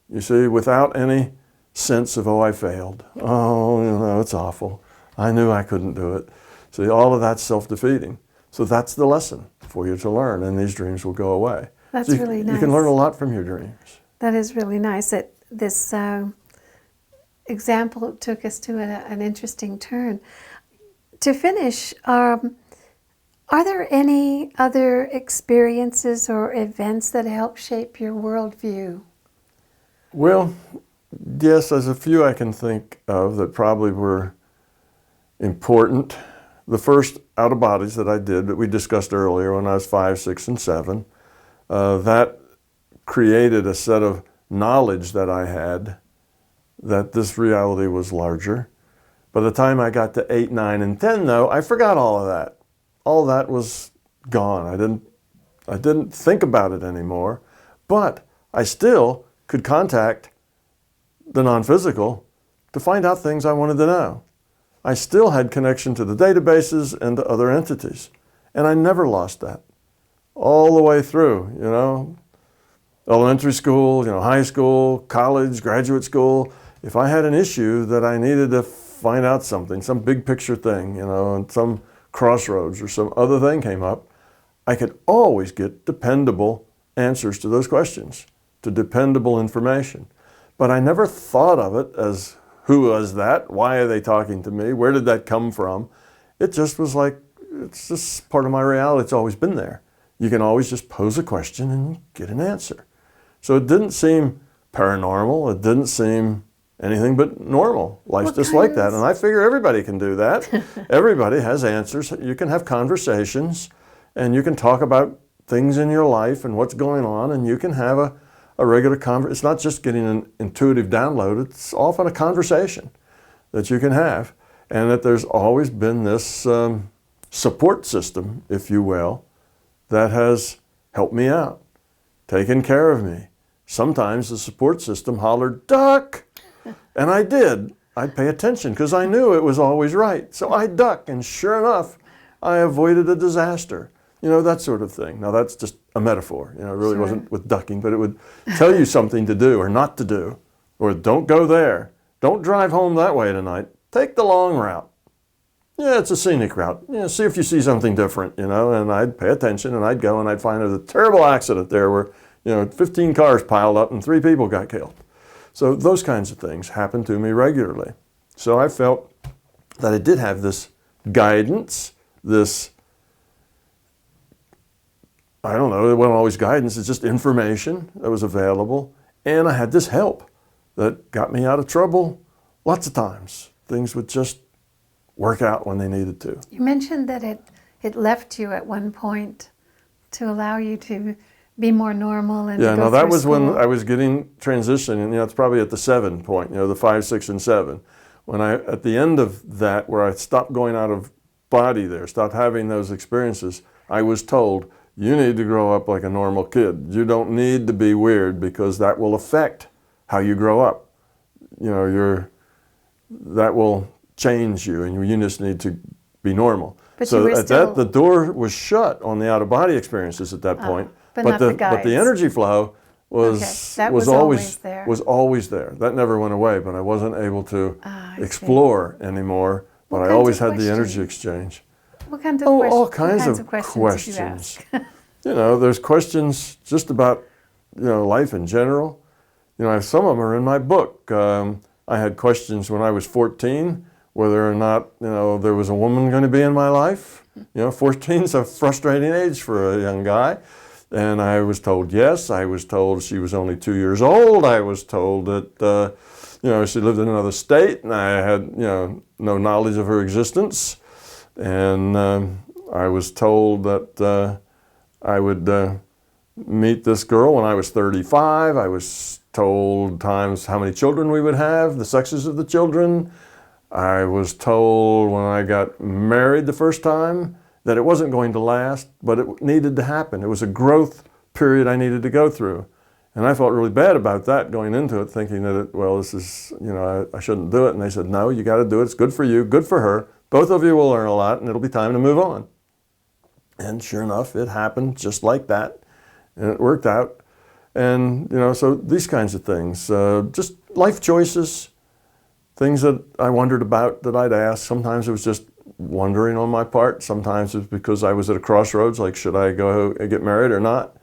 You see, without any sense of, oh, I failed. Oh, it's awful. I knew I couldn't do it. See, all of that's self-defeating. So that's the lesson for you to learn, and these dreams will go away. That's so really nice. You can learn a lot from your dreams. That is really nice. This example took us to an interesting turn. To finish, are there any other experiences or events that help shape your worldview? Well, yes, there's a few I can think of that probably were important. The first out-of-bodies that I did that we discussed earlier when I was 5, 6, and 7, that created a set of knowledge that I had that this reality was larger. By the time I got to 8, 9, and 10, though, I forgot all of that. All that was gone. I didn't think about it anymore, but I still could contact the non-physical to find out things I wanted to know. I still had connection to the databases and to other entities. And I never lost that. All the way through, elementary school, high school, college, graduate school. If I had an issue that I needed to find out something, some big picture thing, and some crossroads or some other thing came up, I could always get dependable answers to those questions, to dependable information. But I never thought of it as, who was that? Why are they talking to me? Where did that come from? It just was like, it's just part of my reality. It's always been there. You can always just pose a question and get an answer. So it didn't seem paranormal. It didn't seem anything but normal. Life's just like that. And I figure everybody can do that. Everybody has answers. You can have conversations and you can talk about things in your life and what's going on, and you can have a regular conversation. It's not just getting an intuitive download. It's often a conversation that you can have. And that there's always been this support system, if you will, that has helped me out, taken care of me. Sometimes the support system hollered, duck! And I did. I'd pay attention because I knew it was always right. So I duck, and sure enough, I avoided a disaster. That sort of thing. Now that's just a metaphor. It really wasn't with ducking, but it would tell you something to do or not to do. Or don't go there. Don't drive home that way tonight. Take the long route. Yeah, it's a scenic route. See if you see something different, and I'd pay attention and I'd go and I'd find a terrible accident there where, 15 cars piled up and 3 people got killed. So those kinds of things happen to me regularly. So I felt that I did have this guidance, this, I don't know, it wasn't always guidance, it's just information that was available. And I had this help that got me out of trouble lots of times. Things would just work out when they needed to. You mentioned that it left you at one point to allow you to be more normal and yeah, to go that through was school. when I was getting transition, and it's probably at the 7 point, the 5, 6, and 7. When at the end of that, where I stopped going out of body there, stopped having those experiences, I was told, you need to grow up like a normal kid. You don't need to be weird because that will affect how you grow up. That will change you, and you just need to be normal. But so you were at still... that, the door was shut on the out-of-body experiences at that point. But not the guides. But the energy flow was always there. Was always there. That never went away, but I wasn't able to explore anymore. But I always had the energy exchange. What kinds of all kinds of questions. Did you ask? There's questions just about life in general. Some of them are in my book. I had questions when I was 14, whether or not there was a woman going to be in my life. 14's a frustrating age for a young guy. And I was told yes. I was told she was only 2 years old. I was told that she lived in another state, and I had no knowledge of her existence. And I was told that I would meet this girl when I was 35. I was told times how many children we would have, the sexes of the children. I was told when I got married the first time that it wasn't going to last, but it needed to happen. It was a growth period I needed to go through. And I felt really bad about that going into it, thinking that, this is, I shouldn't do it. And they said, no, you got to do it. It's good for you, good for her. Both of you will learn a lot, and it'll be time to move on. And sure enough, it happened just like that. And it worked out. And, so these kinds of things, just life choices, things that I wondered about that I'd ask. Sometimes it was just wondering on my part. Sometimes it was because I was at a crossroads, like should I go and get married or not?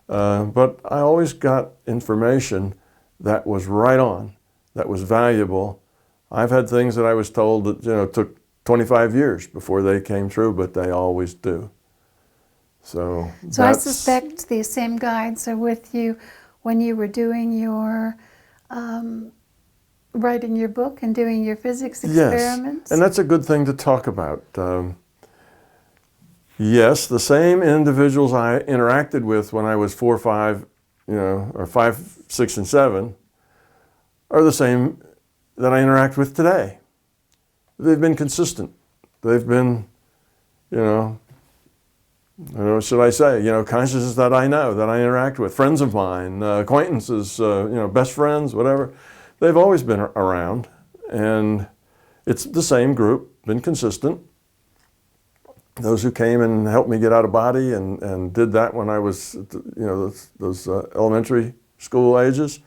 But I always got information that was right on, that was valuable. I've had things that I was told that took 25 years before they came true, but they always do. So I suspect the same guides are with you when you were doing your writing your book and doing your physics experiments? Yes, and that's a good thing to talk about. Yes, the same individuals I interacted with when I was 4, 5, or 5, 6, and 7 are the same that I interact with today. They've been consistent. They've been, should I say, consciousness that I know, that I interact with, friends of mine, acquaintances, best friends, whatever. They've always been around, and it's the same group, been consistent. Those who came and helped me get out of body and did that when I was, those elementary school ages,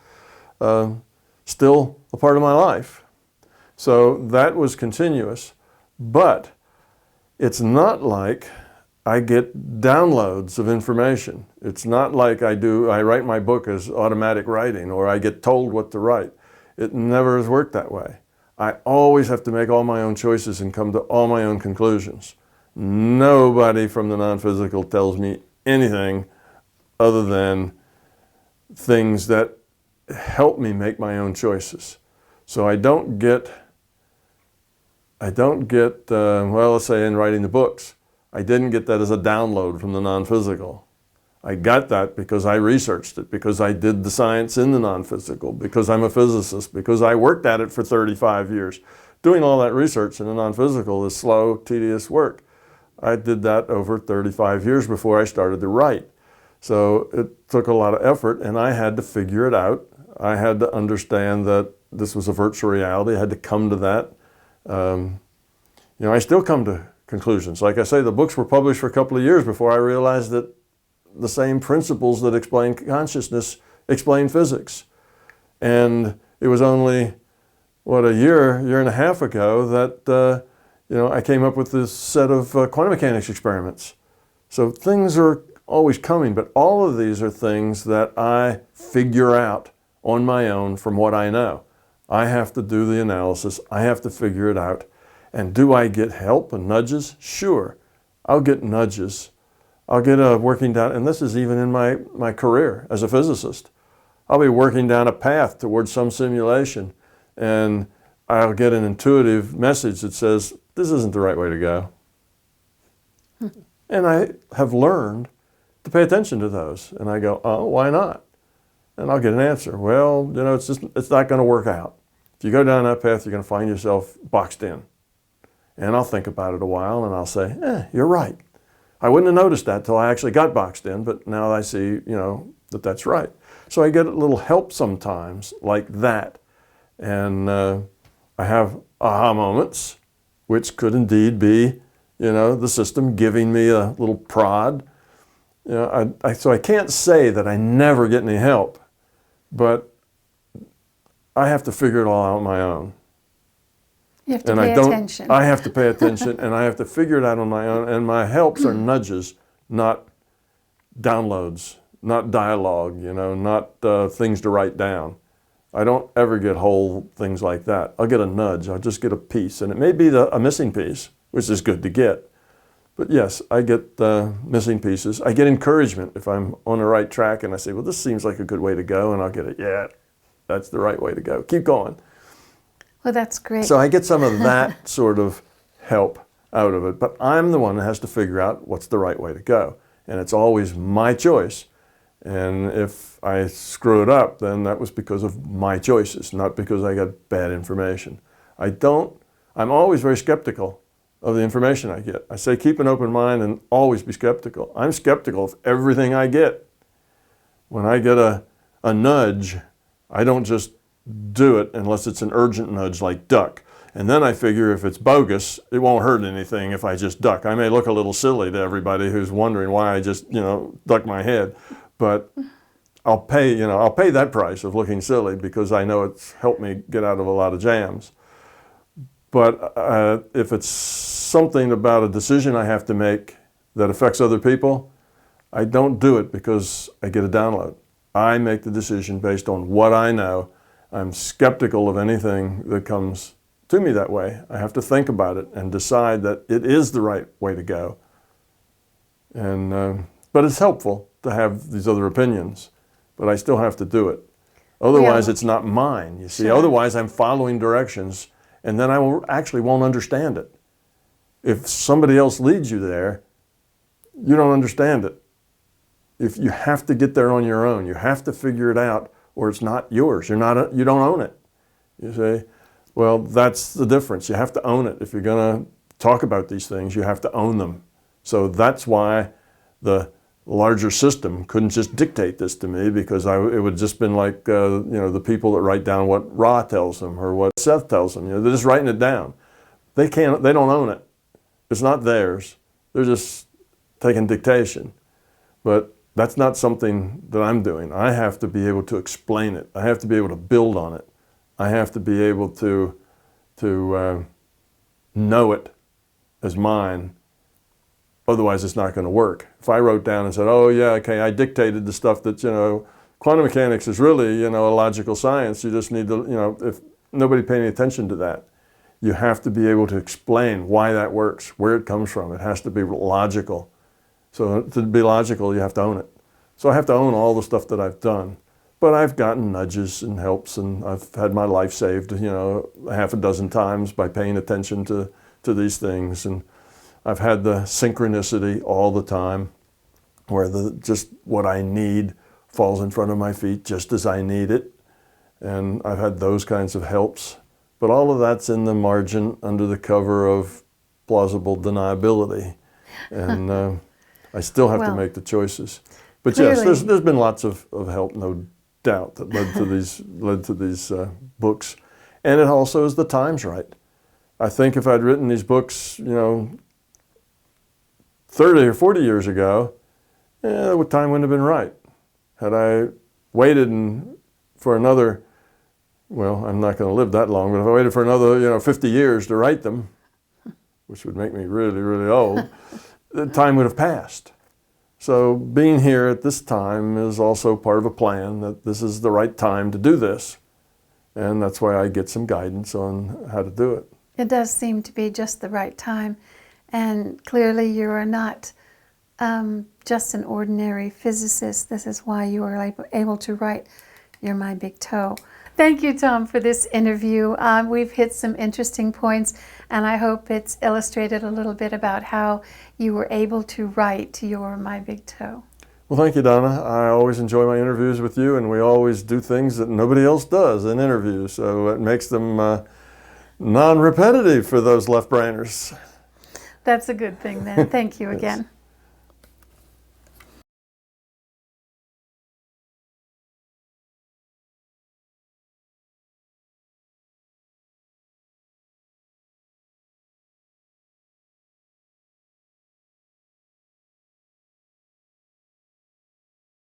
still a part of my life. So that was continuous. But it's not like I get downloads of information. It's not like I write my book as automatic writing or I get told what to write. It never has worked that way. I always have to make all my own choices and come to all my own conclusions. Nobody from the non-physical tells me anything other than things that help me make my own choices. So I don't get, well, let's say in writing the books, I didn't get that as a download from the non-physical. I got that because I researched it, because I did the science in the non-physical, because I'm a physicist, because I worked at it for 35 years. Doing all that research in the non-physical is slow, tedious work. I did that over 35 years before I started to write. So it took a lot of effort, and I had to figure it out. I had to understand that this was a virtual reality. I had to come to that. I still come to conclusions. Like I say, the books were published for a couple of years before I realized that the same principles that explain consciousness explain physics. And it was only, a year and a half ago that I came up with this set of quantum mechanics experiments. So things are always coming, but all of these are things that I figure out on my own from what I know. I have to do the analysis. I have to figure it out. And do I get help and nudges? Sure, I'll get nudges. I'll get working down, and this is even in my career as a physicist. I'll be working down a path towards some simulation, and I'll get an intuitive message that says, this isn't the right way to go. And I have learned to pay attention to those. And I go, oh, why not? And I'll get an answer. Well, it's not going to work out. If you go down that path, you're going to find yourself boxed in. And I'll think about it a while, and I'll say, you're right. I wouldn't have noticed that till I actually got boxed in, but now I see, that that's right. So I get a little help sometimes like that. And I have aha moments, which could indeed be, the system giving me a little prod. So I can't say that I never get any help, but I have to figure it all out on my own. You have to pay attention. I have to pay attention, and I have to figure it out on my own. And my helps are nudges, not downloads, not dialogue, not things to write down. I don't ever get whole things like that. I'll get a nudge. I'll just get a piece. And it may be a missing piece, which is good to get. But yes, I get missing pieces. I get encouragement if I'm on the right track and I say, well, this seems like a good way to go. And I'll get it, yeah, that's the right way to go. Keep going. Well, that's great. So I get some of that sort of help out of it. But I'm the one that has to figure out what's the right way to go. And it's always my choice. And if I screw it up, then that was because of my choices, not because I got bad information. I'm always very skeptical of the information I get. I say keep an open mind and always be skeptical. I'm skeptical of everything I get. When I get a nudge, I don't just do it unless it's an urgent nudge like duck. And then I figure if it's bogus, it won't hurt anything if I just duck. I may look a little silly to everybody who's wondering why I just, duck my head. But I'll pay that price of looking silly because I know it's helped me get out of a lot of jams. But if it's something about a decision I have to make that affects other people, I don't do it because I get a download. I make the decision based on what I know. I'm skeptical of anything that comes to me that way. I have to think about it and decide that it is the right way to go. And but it's helpful to have these other opinions, but I still have to do it. Otherwise, it's not mine. You see, otherwise I'm following directions, and then I won't understand it. If somebody else leads you there, you don't understand it. If you have to get there on your own, you have to figure it out, or it's not yours. You don't own it. You say, well, that's the difference. You have to own it. If you're going to talk about these things, you have to own them. So that's why the larger system couldn't just dictate this to me, because it would just been like the people that write down what Ra tells them or what Seth tells them. They're just writing it down. they don't own it. It's not theirs. They're just taking dictation. But that's not something that I'm doing. I have to be able to explain it. I have to be able to build on it. I have to be able to know it as mine. Otherwise, it's not going to work. If I wrote down and said, oh, yeah, okay, I dictated the stuff that, quantum mechanics is really, a logical science. You just need to, if nobody paying attention to that, you have to be able to explain why that works, where it comes from. It has to be logical. So to be logical, you have to own it. So I have to own all the stuff that I've done. But I've gotten nudges and helps, and I've had my life saved, half a dozen times by paying attention to these things. And I've had the synchronicity all the time, where just what I need falls in front of my feet just as I need it. And I've had those kinds of helps. But all of that's in the margin under the cover of plausible deniability. And I still have to make the choices. But clearly, yes, there's been lots of help, no doubt, that led to these books. And it also is the time's right. I think if I'd written these books, 30 or 40 years ago, the time wouldn't have been right. Had I waited for another, well, I'm not going to live that long, but if I waited for another, 50 years to write them, which would make me really, really old, the time would have passed. So being here at this time is also part of a plan that this is the right time to do this. And that's why I get some guidance on how to do it. It does seem to be just the right time. And clearly you are not just an ordinary physicist. This is why you are able to write You're My Big Toe. Thank you, Tom, for this interview. We've hit some interesting points, and I hope it's illustrated a little bit about how you were able to write You're My Big Toe. Well, thank you, Donna. I always enjoy my interviews with you, and we always do things that nobody else does in interviews, so it makes them non-repetitive for those left-brainers. That's a good thing then. Thank you again.